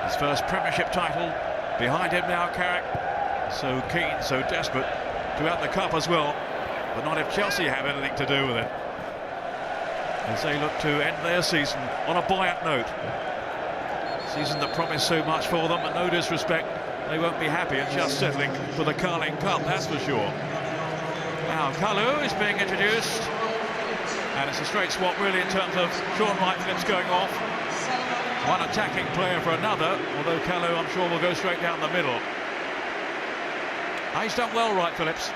His first Premiership title behind him now, Carrick. So keen, so desperate to have the cup as well, but not if Chelsea have anything to do with it, as they look to end their season on a buoyant note. Season that promised so much for them, and no disrespect, they won't be happy at just settling for the Carling Cup, that's for sure. Now Kalu is being introduced, and it's a straight swap really in terms of Sean Wright-Phillips going off. One attacking player for another, although Kalu, I'm sure, will go straight down the middle. He's done well, Wright-Phillips.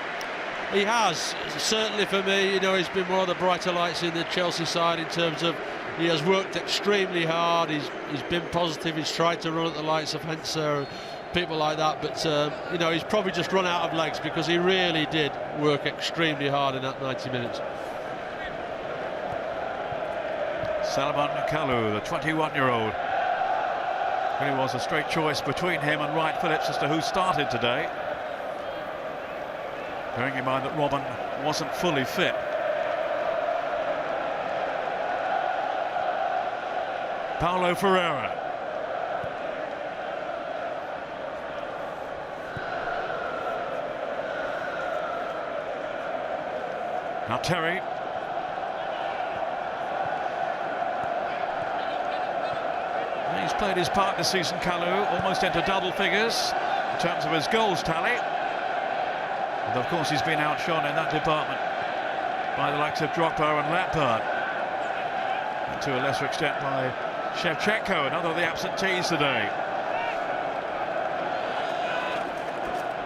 He has, certainly for me, you know, he's been one of the brighter lights in the Chelsea side in terms of he has worked extremely hard, he's been positive, he's tried to run at the likes of Henser and people like that, but you know, he's probably just run out of legs because he really did work extremely hard in that 90 minutes. Salomon Kalu, the 21-year-old. Really was a straight choice between him and Wright-Phillips as to who started today. Bearing in mind that Robin wasn't fully fit. Paulo Ferreira. Now Terry. He's played his part this season, Kalou, almost into double figures in terms of his goals tally. And of course he's been outshone in that department by the likes of Drogba and Lampard, and to a lesser extent by Shevchenko, another of the absentees today.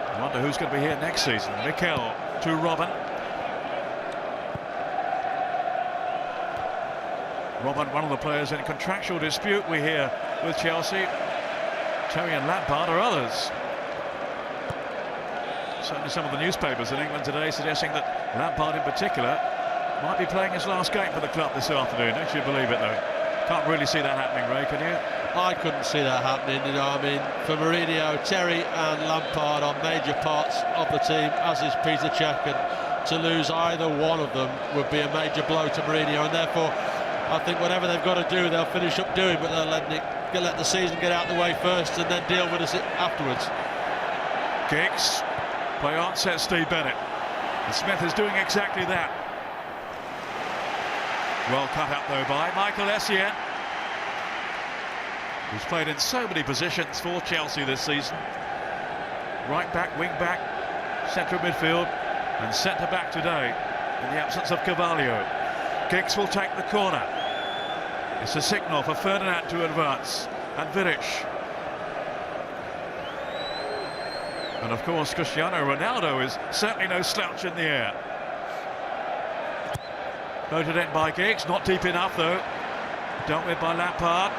I wonder who's going to be here next season. Mikel to Robben. Robben, one of the players in a contractual dispute we hear with Chelsea. Terry and Lampard are others. Certainly some of the newspapers in England today suggesting that Lampard in particular might be playing his last game for the club this afternoon. Don't you believe it, though? Can't really see that happening, Ray, can you? I couldn't see that happening, you know. I mean, for Mourinho, Terry and Lampard are major parts of the team, as is Peter Cech, and to lose either one of them would be a major blow to Mourinho, and therefore I think whatever they've got to do, they'll finish up doing, but they'll let the season get out of the way first and then deal with us afterwards. Giggs, play on, says Steve Bennett. And Smith is doing exactly that. Well cut up though by Michael Essien, who's played in so many positions for Chelsea this season. Right back, wing back, central midfield and centre back today in the absence of Carvalho. Giggs will take the corner. It's a signal for Ferdinand to advance, and Vidic. And of course Cristiano Ronaldo is certainly no slouch in the air. Noted in by Giggs, not deep enough though. Dealt with by Lampard,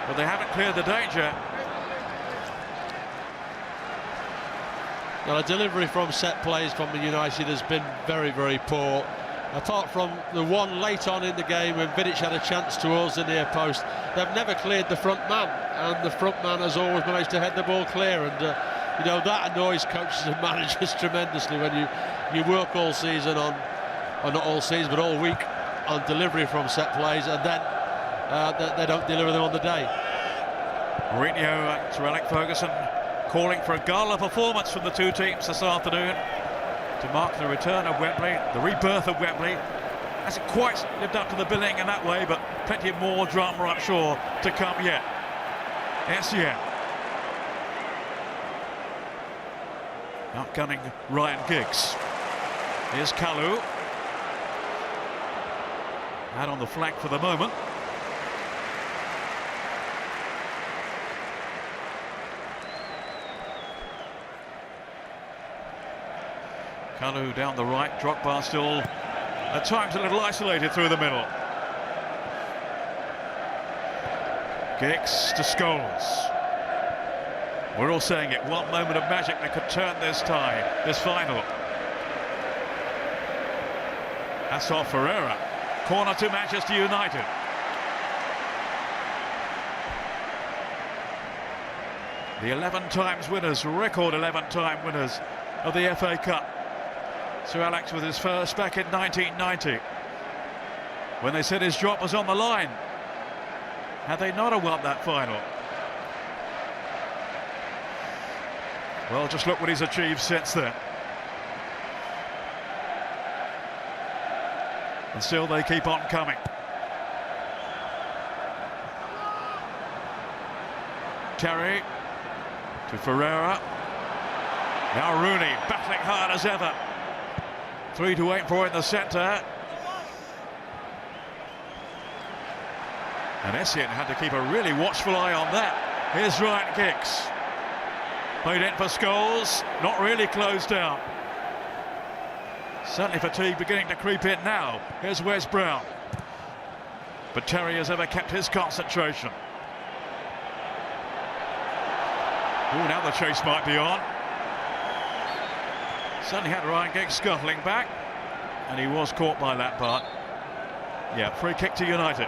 but they haven't cleared the danger. Well, the delivery from set plays from United has been very, very poor. Apart from the one late on in the game when Vidic had a chance towards the near post, they've never cleared the front man, and the front man has always managed to head the ball clear, and you know, that annoys coaches and managers tremendously when you work all season on, or not all season but all week, on delivery from set plays, and then they don't deliver them on the day. Mourinho and Sir Alex Ferguson calling for a gala performance from the two teams this afternoon to mark the return of Wembley, the rebirth of Wembley. Hasn't quite lived up to the billing in that way, but plenty more drama, I'm sure, to come yet. Essien. Outgunning Ryan Giggs. Here's Kalou. Out on the flank for the moment. Kalou down the right, Drogba still at times a little isolated through the middle. Giggs to Scholes. We're all saying it, one moment of magic that could turn this tie, this final. That's off Ferreira. Corner to Manchester United. The 11 times winners, record 11 time winners of the FA Cup. Sir Alex with his first back in 1990, when they said his job was on the line. Had they not have won that final? Well, just look what he's achieved since then. And still they keep on coming. Terry to Ferreira. Now Rooney battling hard as ever. 3 to aim for in the centre. And Essien had to keep a really watchful eye on that. Here's Ryan Giggs. Played in for Scholes, not really closed down. Certainly fatigue beginning to creep in now. Here's Wes Brown. But Terry has ever kept his concentration. Oh, now the chase might be on. Certainly had Ryan Giggs scuffling back, and he was caught by Lampard. Yeah, free kick to United.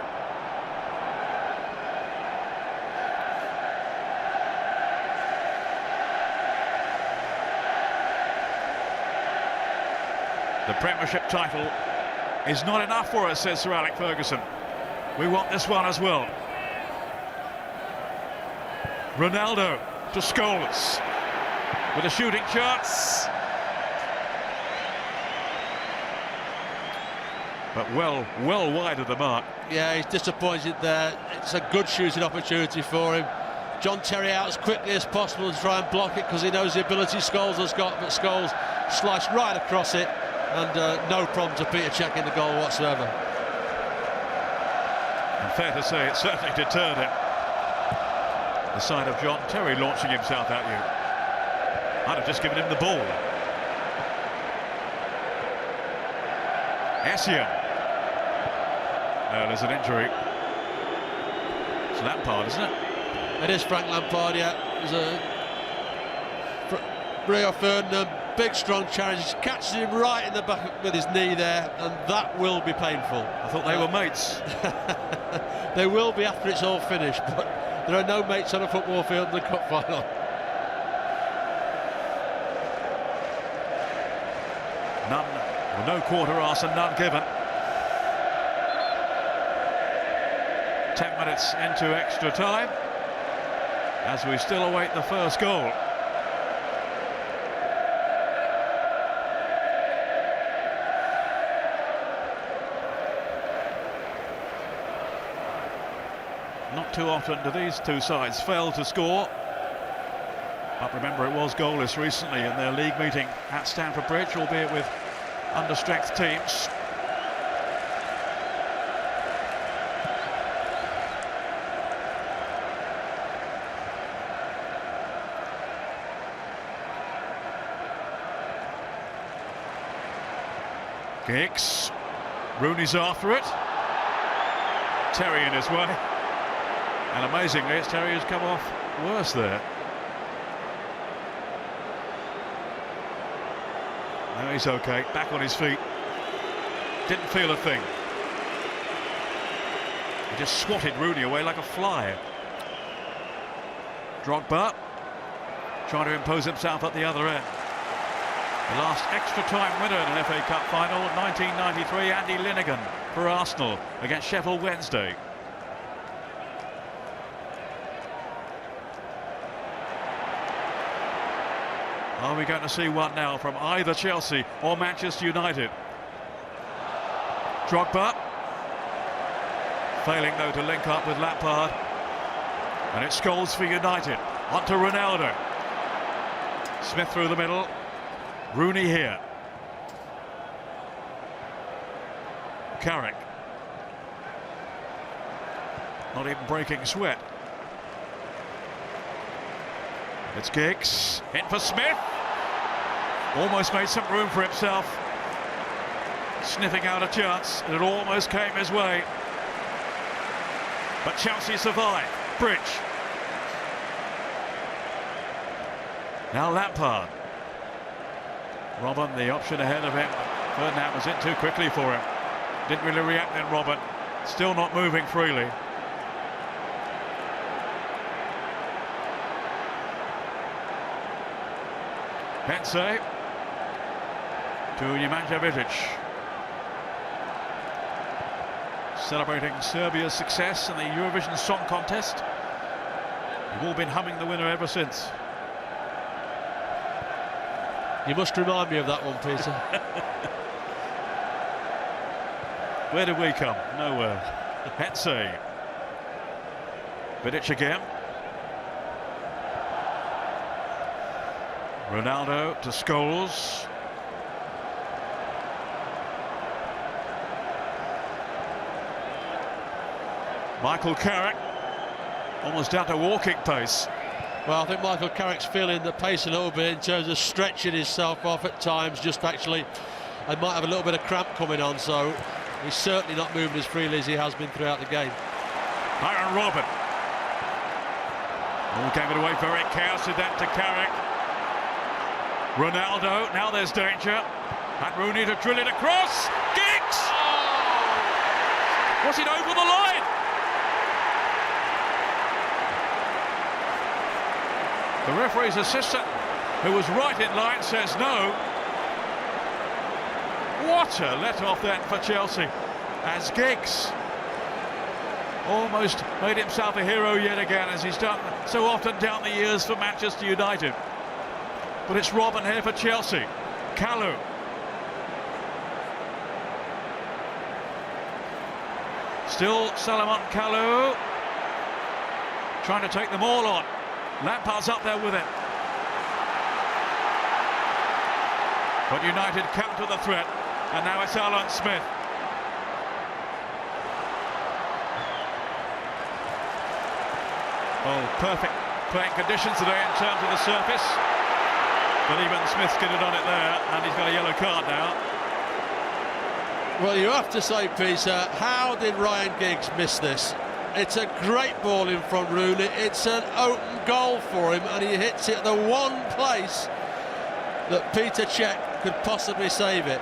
The Premiership title is not enough for us, says Sir Alex Ferguson. We want this one as well. Ronaldo to Scholes with a shooting chance. but well wide of the mark. Yeah, he's disappointed there. It's a good shooting opportunity for him. John Terry out as quickly as possible to try and block it, because he knows the ability Scholes has got, but Scholes sliced right across it, and no problem to Peter Cech in the goal whatsoever. And fair to say, it certainly deterred him. The side of John Terry launching himself at you. I'd have just given him the ball. Essien. No, there's an injury. It's Lampard, isn't it? It is Frank Lampard, yeah. There's a Rio Ferdinand, big strong challenge, catches him right in the back with his knee there, and that will be painful. I thought they were mates. They will be after it's all finished, but there are no mates on a football field in the cup final. None, well, no quarter asked and none given. 10 minutes into extra time, as we still await the first goal. Not too often do these two sides fail to score, but remember, it was goalless recently in their league meeting at Stamford Bridge, albeit with understrength teams. Giggs, Rooney's after it. Terry in his way, and amazingly it's Terry who's come off worse there. No, he's okay, back on his feet. Didn't feel a thing. He just swatted Rooney away like a fly. Drogba trying to impose himself at the other end. The last extra time winner in an FA Cup final, 1993, Andy Linnigan for Arsenal against Sheffield Wednesday. Are we going to see one now from either Chelsea or Manchester United? Drogba failing though to link up with Lampard, and it's Scholes for United. On to Ronaldo. Smith through the middle. Rooney here. Carrick. Not even breaking sweat. It's Giggs. In for Smith. Almost made some room for himself. Sniffing out a chance. It almost came his way. But Chelsea survive. Bridge. Now Lampard. Robin, the option ahead of him. Ferdinand was in too quickly for him. Didn't really react then, Robin. Still not moving freely. Pense to Jumanjevic. Celebrating Serbia's success in the Eurovision Song Contest. We've all been humming the winner ever since. You must remind me of that one, Peter. Where did we come? Nowhere. Pense. Vidic again. Ronaldo to Scholes. Michael Carrick, almost down to walking pace. Well, I think Michael Carrick's feeling the pace a little bit in terms of stretching himself off at times. Just actually, I might have a little bit of cramp coming on, so he's certainly not moving as freely as he has been throughout the game. Aaron Robin. All gave it away very carefully then to Carrick. Ronaldo, now there's danger. And Rooney to drill it across. Giggs! Was it over the line? The referee's assistant, who was right in line, says no. What a let-off then for Chelsea, as Giggs almost made himself a hero yet again, as he's done so often down the years for Manchester United. But it's Robin here for Chelsea. Kalu. Still Salomon Kalou trying to take them all on. Lampard's up there with it. But United counter the threat, and now it's Alan Smith. Oh, perfect playing conditions today in terms of the surface. But even Smith's getting on it there, and he's got a yellow card now. Well, you have to say, Peter, how did Ryan Giggs miss this? It's a great ball in front, Rooney. It's an open goal for him, and he hits it the one place that Peter Cech could possibly save it.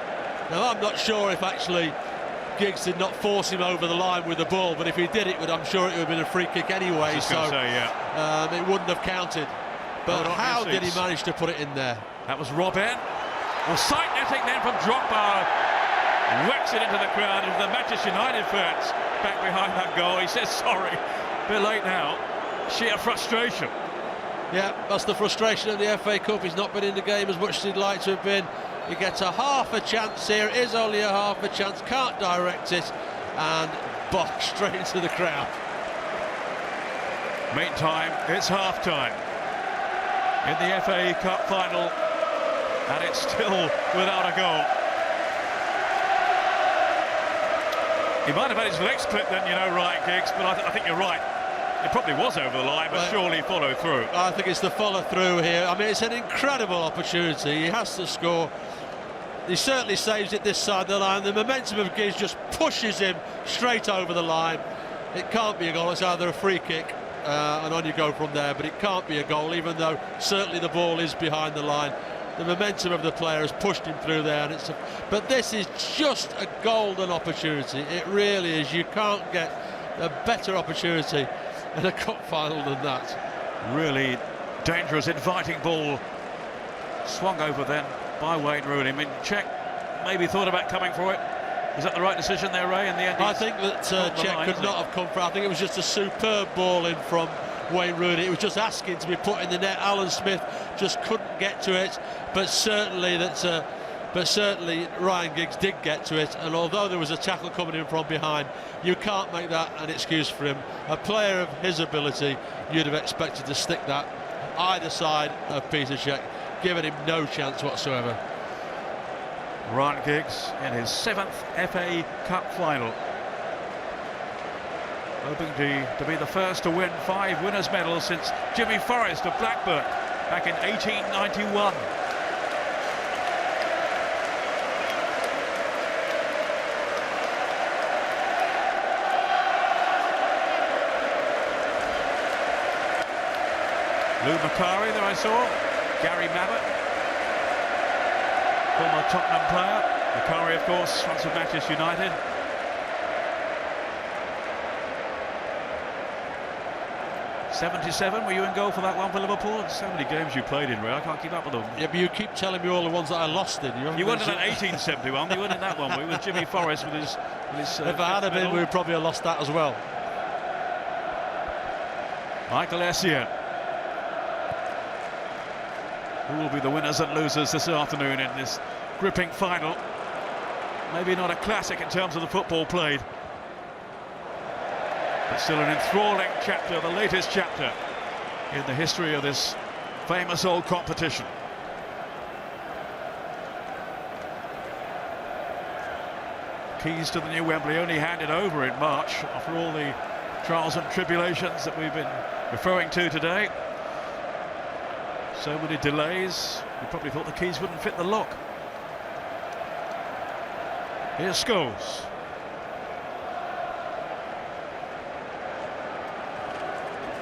Now, I'm not sure if actually Giggs did not force him over the line with the ball, but if he did, I'm sure it would have been a free kick anyway, so it wouldn't have counted. But how did he manage to put it in there? That was Robin. Well, sight netting then from Drogba. Whacks it into the crowd, into the Manchester United fans back behind that goal. He says sorry. A bit late now. Sheer frustration. Yeah, that's the frustration of the FA Cup. He's not been in the game as much as he'd like to have been. He gets a half a chance here. It is only a half a chance. Can't direct it, and box straight into the crowd. Meantime, it's half-time in the FA Cup final, and it's still without a goal. He might have had his legs clipped then, you know, Ryan Giggs, but I think you're right. It probably was over the line, but surely follow through. I think it's the follow through here. I mean, it's an incredible opportunity. He has to score. He certainly saves it this side of the line. The momentum of Giggs just pushes him straight over the line. It can't be a goal. It's either a free kick and on you go from there, but it can't be a goal, even though certainly the ball is behind the line. The momentum of the player has pushed him through there, and but this is just a golden opportunity. It really is. You can't get a better opportunity in a cup final than that. Really dangerous, inviting ball. Swung over then by Wayne Rooney. I mean, Cech maybe thought about coming for it. Was that the right decision there, Ray? In the end, I think that Cech could not have come for it. I think it was just a superb ball in from Wayne Rooney. It was just asking to be put in the net. Alan Smith just couldn't get to it, but certainly Ryan Giggs did get to it, and although there was a tackle coming in from behind, you can't make that an excuse for him. A player of his ability, you'd have expected to stick that either side of Peter Cech, giving him no chance whatsoever. Ryan Giggs in his 7th FA Cup final, hoping to be the first to win 5 winners' medals since Jimmy Forrest of Blackburn back in 1891. Lou Macari there I saw, Gary Mabbott, former Tottenham player. Macari, of course, once with Manchester United. '77, were you in goal for that one for Liverpool? So many games you played in, Ray, I can't keep up with them. Yeah, but you keep telling me all the ones that I lost in. You weren't in that 1871, you weren't in that one, were you, with Jimmy Forrest with his if I had been, we would probably have lost that as well. Michael Essien. Who will be the winners and losers this afternoon in this gripping final? Maybe not a classic in terms of the football played, but still an enthralling chapter, the latest chapter in the history of this famous old competition. Keys to the new Wembley only handed over in March after all the trials and tribulations that we've been referring to today. So many delays, we probably thought the keys wouldn't fit the lock. Here's Scholes.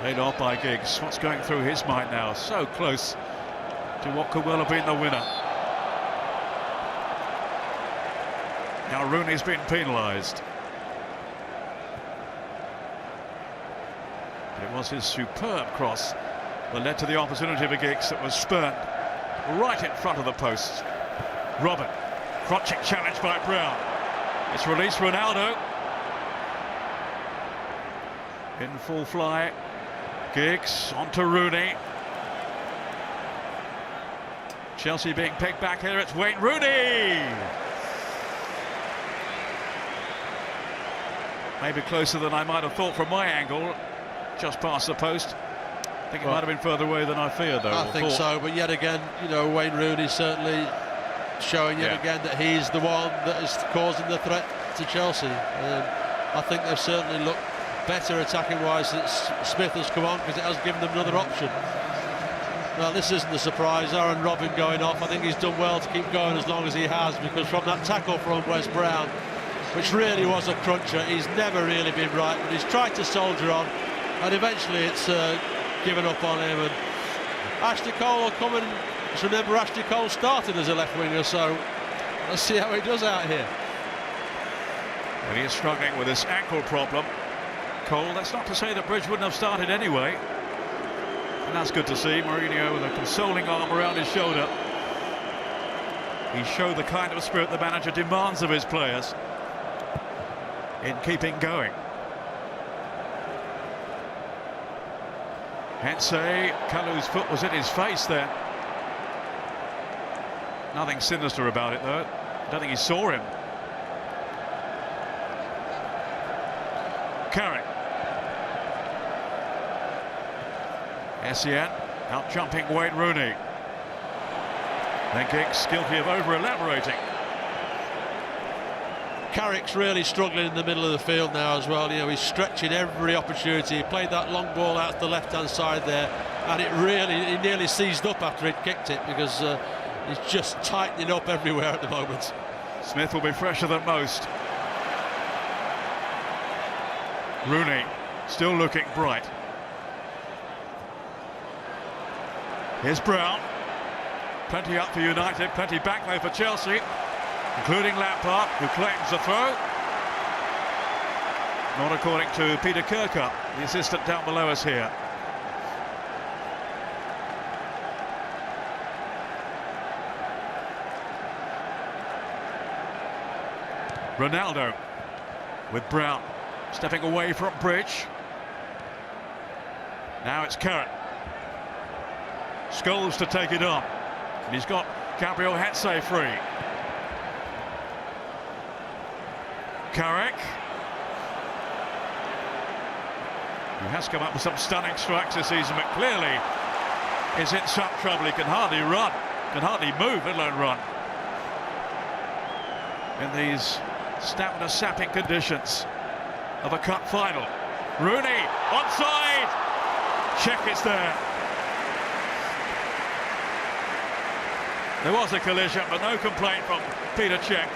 Laid off by Giggs. What's going through his mind now? So close to what could well have been the winner. Now Rooney's been penalised. But it was his superb cross that led to the opportunity for Giggs that was spurned right in front of the post. Robin, crotching challenge by Brown. It's released Ronaldo. In full fly, Giggs onto Rooney. Chelsea being pegged back here, it's Wayne Rooney! Maybe closer than I might have thought from my angle, just past the post. I think it might have been further away than I feared, though. I think so, but yet again, you know, Wayne Rooney certainly showing yet again that he's the one that is causing the threat to Chelsea. I think they've certainly looked better attacking-wise since Smith has come on, because it has given them another option. Well, this isn't a surprise. Aaron Robin going off. I think he's done well to keep going as long as he has, because from that tackle from Wes Brown, which really was a cruncher, he's never really been right, but he's tried to soldier on, and eventually it's given up on him. And Ashley Cole will come in. Just remember, Ashley Cole started as a left winger, so let's see how he does out here. Well, he is struggling with this ankle problem, Cole. That's not to say that Bridge wouldn't have started anyway. And that's good to see. Mourinho with a consoling arm around his shoulder. He showed the kind of spirit the manager demands of his players in keeping going. Hensey, Kalu's foot was in his face there. Nothing sinister about it, though. I don't think he saw him. Carrick. Essien out jumping Wayne Rooney. Then Giggs guilty of over-elaborating. Carrick's really struggling in the middle of the field now as well. You know, he's stretching every opportunity. He played that long ball out to the left-hand side there, and he nearly seized up after it kicked it, because he's just tightening up everywhere at the moment. Smith will be fresher than most. Rooney still looking bright. Here's Brown. Plenty up for United, plenty back though for Chelsea, including Lampard, who claims the throw. Not according to Peter Kirkup, the assistant down below us here. Ronaldo with Brown stepping away from Bridge. Now it's Carrick. Scholes to take it on. And he's got Gabriel Hensey free. Carrick. He has come up with some stunning strikes this season, but clearly is in some trouble. He can hardly run, can hardly move, let alone run. In these stamina-sapping conditions of a cup final. Rooney, onside! Check it's there. There was a collision, but no complaint from Peter Cech.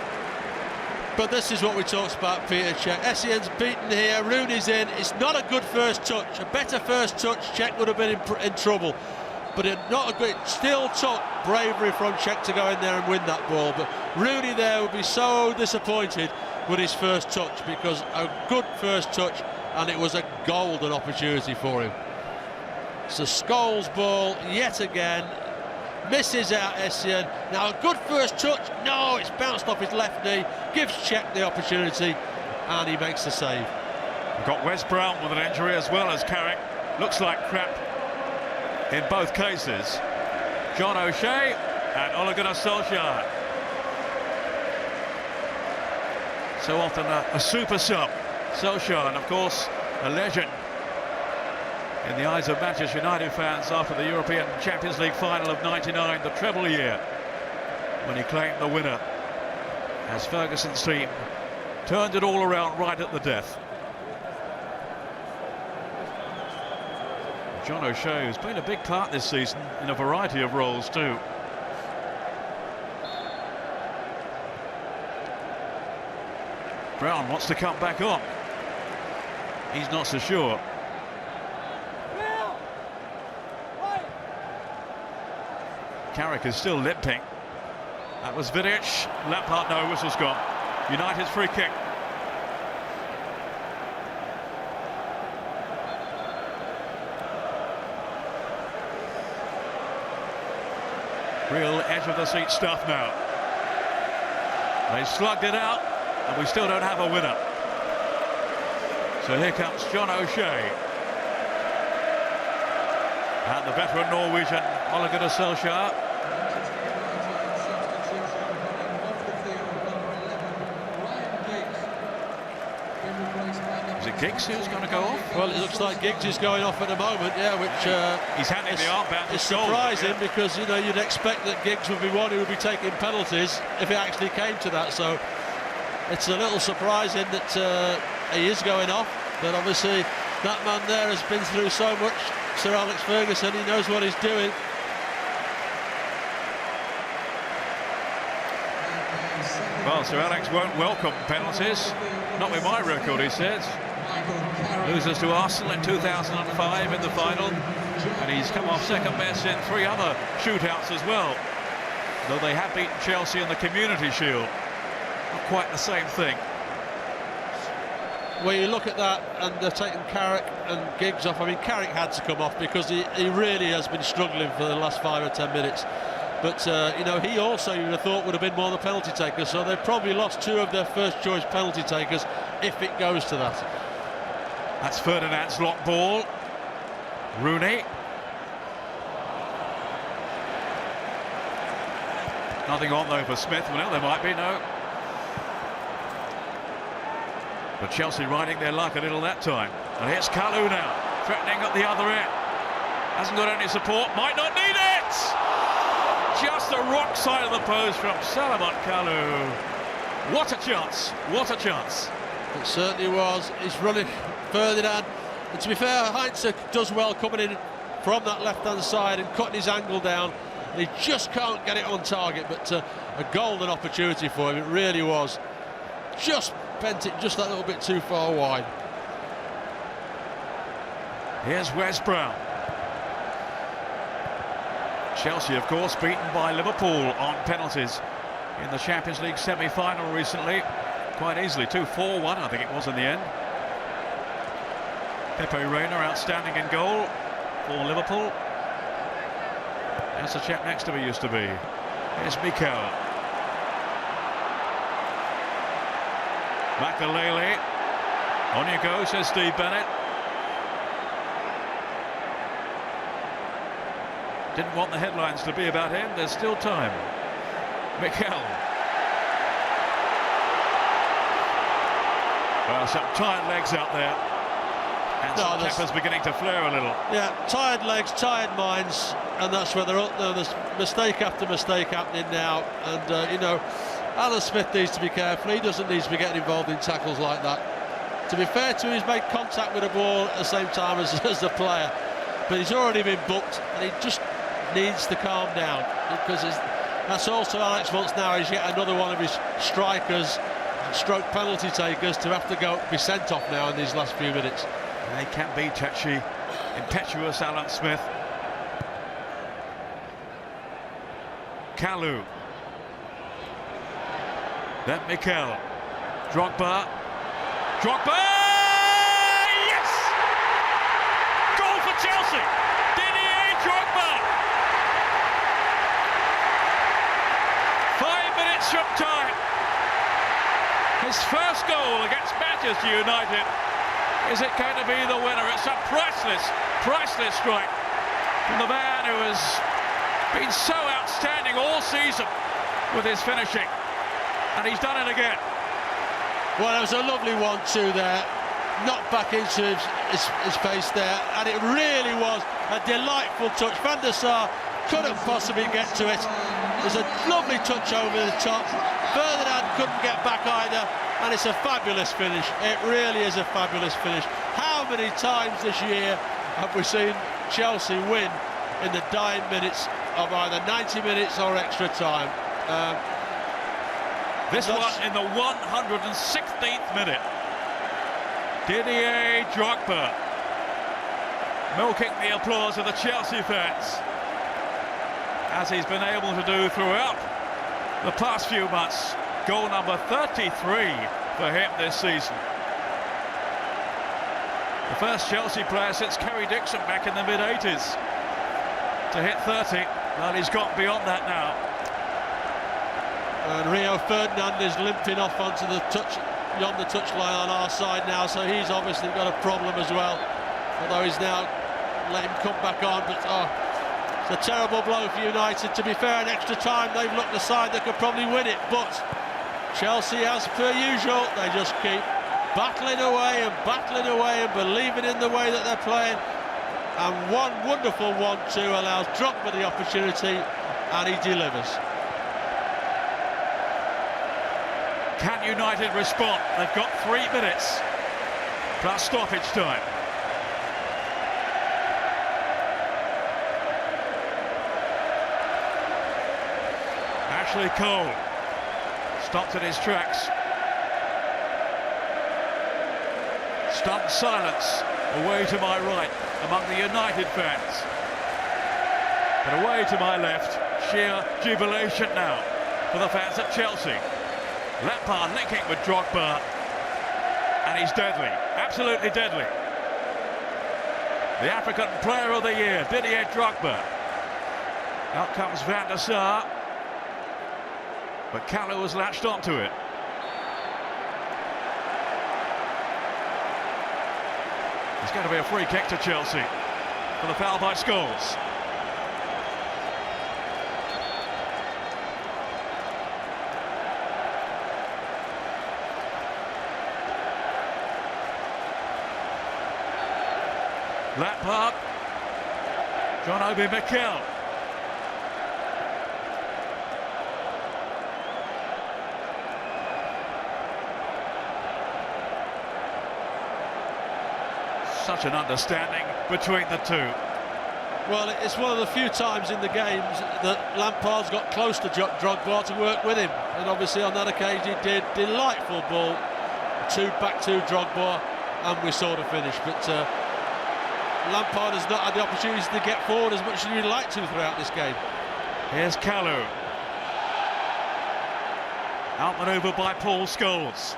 But this is what we talked about, Peter Cech. Essien's beaten here, Rooney's in. It's not a good first touch. A better first touch, Cech would have been in trouble. But it still took bravery from Cech to go in there and win that ball. But Rooney there would be so disappointed with his first touch, because a good first touch, and it was a golden opportunity for him. So Scholes' ball yet again. Misses out Essien. Now a good first touch. No, it's bounced off his left knee. Gives Cech the opportunity, and he makes the save. We've got Wes Brown with an injury as well as Carrick. Looks like crap in both cases. John O'Shea and Ole Gunnar Solskjaer. So often a super sub. Solskjaer, and of course a legend in the eyes of Manchester United fans after the European Champions League final of '99, the treble year, when he claimed the winner as Ferguson's team turned it all around right at the death. John O'Shea has played a big part this season in a variety of roles too. Brown wants to come back on. He's not so sure. Carrick is still limping. That was Vidic. Lampard, no, whistle's gone. United's free kick. Real edge of the seat stuff now. They slugged it out, and we still don't have a winner. So here comes John O'Shea. And the veteran Norwegian Ole Gunnar Solskjaer. Is it Giggs who's going to go off? Well, it looks like Giggs is going off at the moment, yeah, which he's handing the armband to it's surprising because, you know, you'd expect that Giggs would be one who would be taking penalties if it actually came to that. So it's a little surprising that he is going off, but obviously that man there has been through so much. Sir Alex Ferguson, he knows what he's doing. Well, Sir Alex won't welcome penalties. Not with my record, he says. Loses to Arsenal in 2005 in the final, and he's come off second best in 3 other shootouts as well. Though they have beaten Chelsea in the Community Shield. Not quite the same thing. Well, you look at that, and they're taking Carrick and Giggs off. I mean, Carrick had to come off because he really has been struggling for the last 5 or 10 minutes. But, you know, he also, you would have thought, would have been one of the penalty takers, so they've probably lost 2 of their first choice penalty takers if it goes to that. That's Ferdinand's lock ball. Rooney. Nothing on though for Smith. Well, there might be, no. But Chelsea riding their luck a little that time. And here's Kalou now, threatening at the other end. Hasn't got any support, might not need it! Just a rock side of the post from Salomon Kalou. What a chance, what a chance. It certainly was. He's running Ferdinand. And to be fair, Heinze does well coming in from that left-hand side and cutting his angle down. And he just can't get it on target, but a golden opportunity for him, it really was. Just bent it just that little bit too far wide. Here's Wes Brown. Chelsea, of course, beaten by Liverpool on penalties in the Champions League semi-final recently. Quite easily, 2-4-1, I think it was in the end. Pepe Reina outstanding in goal for Liverpool. That's the chap next to me used to be. Here's Mikel. Makelele. On you go, says Steve Bennett. Didn't want the headlines to be about him. There's still time. Mikel. Well, some tired legs out there. And some tempers beginning to flare a little. Yeah, tired legs, tired minds, and that's where they're up there. There's mistake after mistake happening now. And, you know, Alan Smith needs to be careful. He doesn't need to be getting involved in tackles like that. To be fair to him, he's made contact with the ball at the same time as the player. But he's already been booked, and he just needs to calm down, because that's also Alex wants now is yet another one of his strikers, stroke penalty takers, to have to be sent off now in these last few minutes. They can be touchy, impetuous Alan Smith. Kalou. Then Mikel. Drogba. Drogba! Yes! Goal for Chelsea! Didier Drogba! 5 minutes from time. His first goal against Manchester United. Is it going to be the winner? It's a priceless strike from the man who has been so outstanding all season with his finishing. And he's done it again. Well, it was a lovely 1-2 there. Knocked back into his face there. And it really was a delightful touch. Van der Sar couldn't possibly get to it. It was a lovely touch over the top. Ferdinand couldn't get back either. And it's a fabulous finish. It really is a fabulous finish. How many times this year have we seen Chelsea win in the dying minutes of either 90 minutes or extra time? This one in the 116th minute. Didier Drogba milking the applause of the Chelsea fans, as he's been able to do throughout the past few months. Goal number 33 for him this season. The first Chelsea player since Kerry Dixon back in the mid-80s to hit 30. Well, he's got beyond that now. And Rio Ferdinand is limping off onto the touchline on our side now, so he's obviously got a problem as well. Although he's now let him come back on, but it's a terrible blow for United. To be fair, in extra time, they've looked aside, they could probably win it, but Chelsea, as per usual, they just keep battling away and believing in the way that they're playing. And one wonderful 1-2 allows Drogba the opportunity, and he delivers. Can United respond? They've got 3 minutes plus stoppage time. Ashley Cole stopped in his tracks. Stunned silence away to my right among the United fans. But away to my left, sheer jubilation now for the fans at Chelsea. Lampard linking with Drogba, and he's deadly, absolutely deadly. The African Player of the Year, Didier Drogba. Out comes Van der Sar, but Kalou has latched onto it. It's going to be a free kick to Chelsea for the foul by Scholes. Lampard, John Obi Mikel. Such an understanding between the two. Well, it's one of the few times in the games that Lampard's got close to Drogba to work with him, and obviously on that occasion he did. Delightful ball, back to Drogba, and we saw the finish. But Lampard has not had the opportunity to get forward as much as he'd like to throughout this game. Here's Kalou. Outmanoeuvred by Paul Scholes.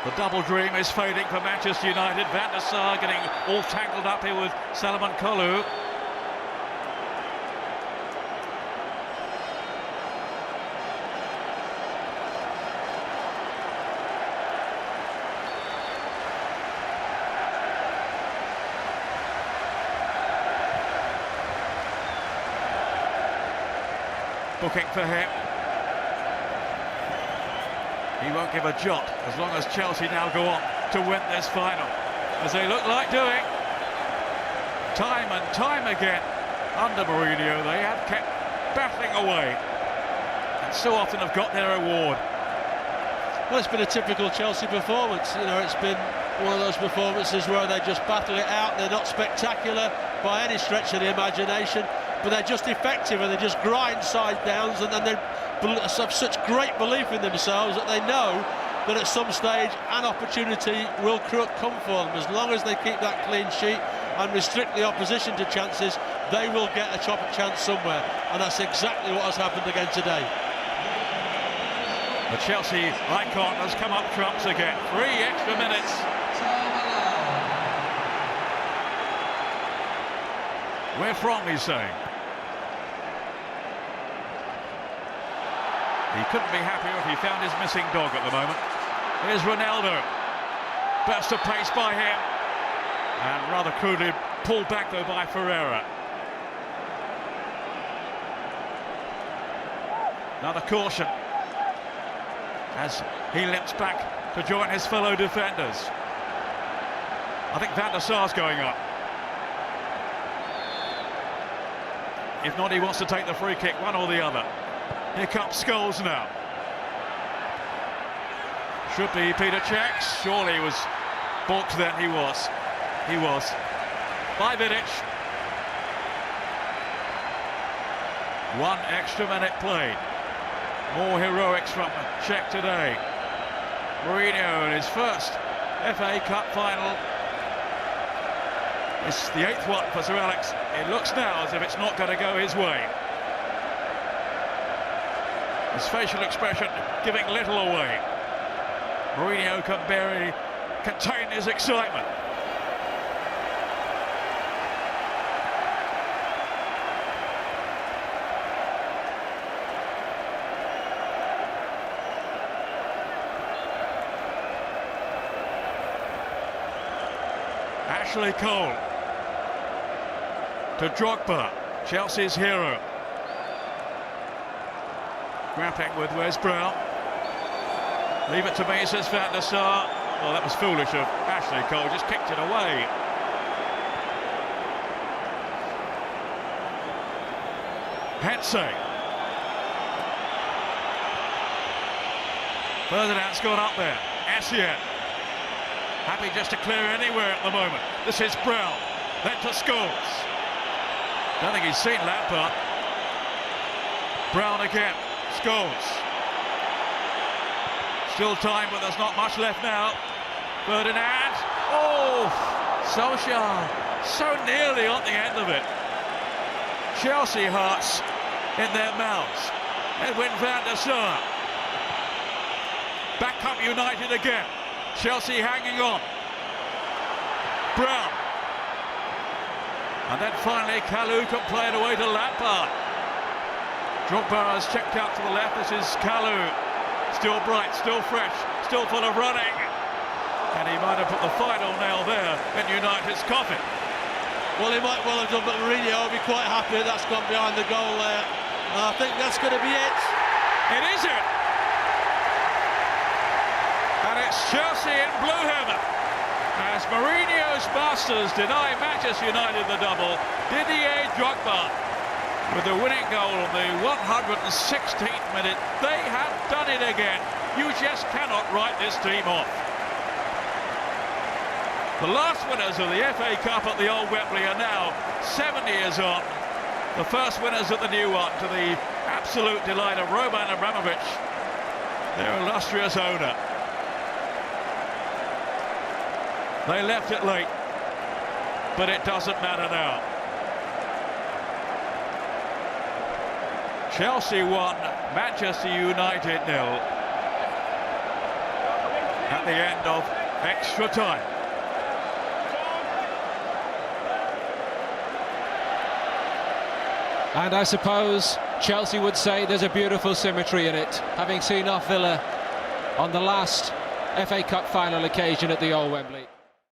The double dream is fading for Manchester United. Van der Sar getting all tangled up here with Salomon Kalou. Booking for him. He won't give a jot as long as Chelsea now go on to win this final, as they look like doing. Time and time again under Mourinho, they have kept battling away and so often have got their reward. Well, it's been a typical Chelsea performance. You know, it's been one of those performances where they just battle it out. They're not spectacular by any stretch of the imagination, but they're just effective and they just grind side downs, and then they have such great belief in themselves that they know that at some stage an opportunity will come for them. As long as they keep that clean sheet and restrict the opposition to chances, they will get a chance somewhere, and that's exactly what has happened again today. The Chelsea icon has come up trumps again. 3 extra minutes. Where from, he's saying. He couldn't be happier if he found his missing dog at the moment. Here's Ronaldo. Burst of pace by him. And rather crudely pulled back though by Ferreira. Another caution as he limps back to join his fellow defenders. I think Van der Sar's going up. If not, he wants to take the free kick, one or the other. Here comes Scholes now. Should be Peter Cech. Surely he was balked then. He was. 5 minutes. 1 extra minute played. More heroics from Cech today. Mourinho in his first FA Cup final. It's the 8th one for Sir Alex. It looks now as if it's not going to go his way. His facial expression giving little away. Mourinho can barely contain his excitement. Ashley Cole to Drogba, Chelsea's hero. Grappling with Wes Brown. Leave it to me, says Van der Sar. Well, that was foolish of Ashley Cole, just kicked it away. Hensey. Ferdinand's gone up there. Essien. Happy just to clear anywhere at the moment. This is Brown. Then to Scholes. Don't think he's seen Lampard. Brown again. Scholes. Still time, but there's not much left now. Ferdinand. Oh, Solskjaer. So nearly on the end of it. Chelsea hearts in their mouths. Edwin van der Sar. Back up United again. Chelsea hanging on. Brown. And then finally Kalou can play it away to Lampard. Drogba has checked out to the left. This is Kalou. Still bright, still fresh, still full of running. And he might have put the final nail there in United's coffin. Well, he might well have done, but Mourinho will be quite happy that's gone behind the goal there. And I think that's going to be it. It is it. And it's Chelsea in blue heaven. As Mourinho's masters deny Manchester United the double, Didier Drogba with the winning goal in the 116th minute. They have done it again. You just cannot write this team off. The last winners of the FA Cup at the old Wembley are now 7 years on. The first winners at the new one, to the absolute delight of Roman Abramovich, their illustrious owner. They left it late, but it doesn't matter now. Chelsea 1, Manchester United 0 at the end of extra time. And I suppose Chelsea would say there's a beautiful symmetry in it, having seen off Villa on the last FA Cup final occasion at the old Wembley.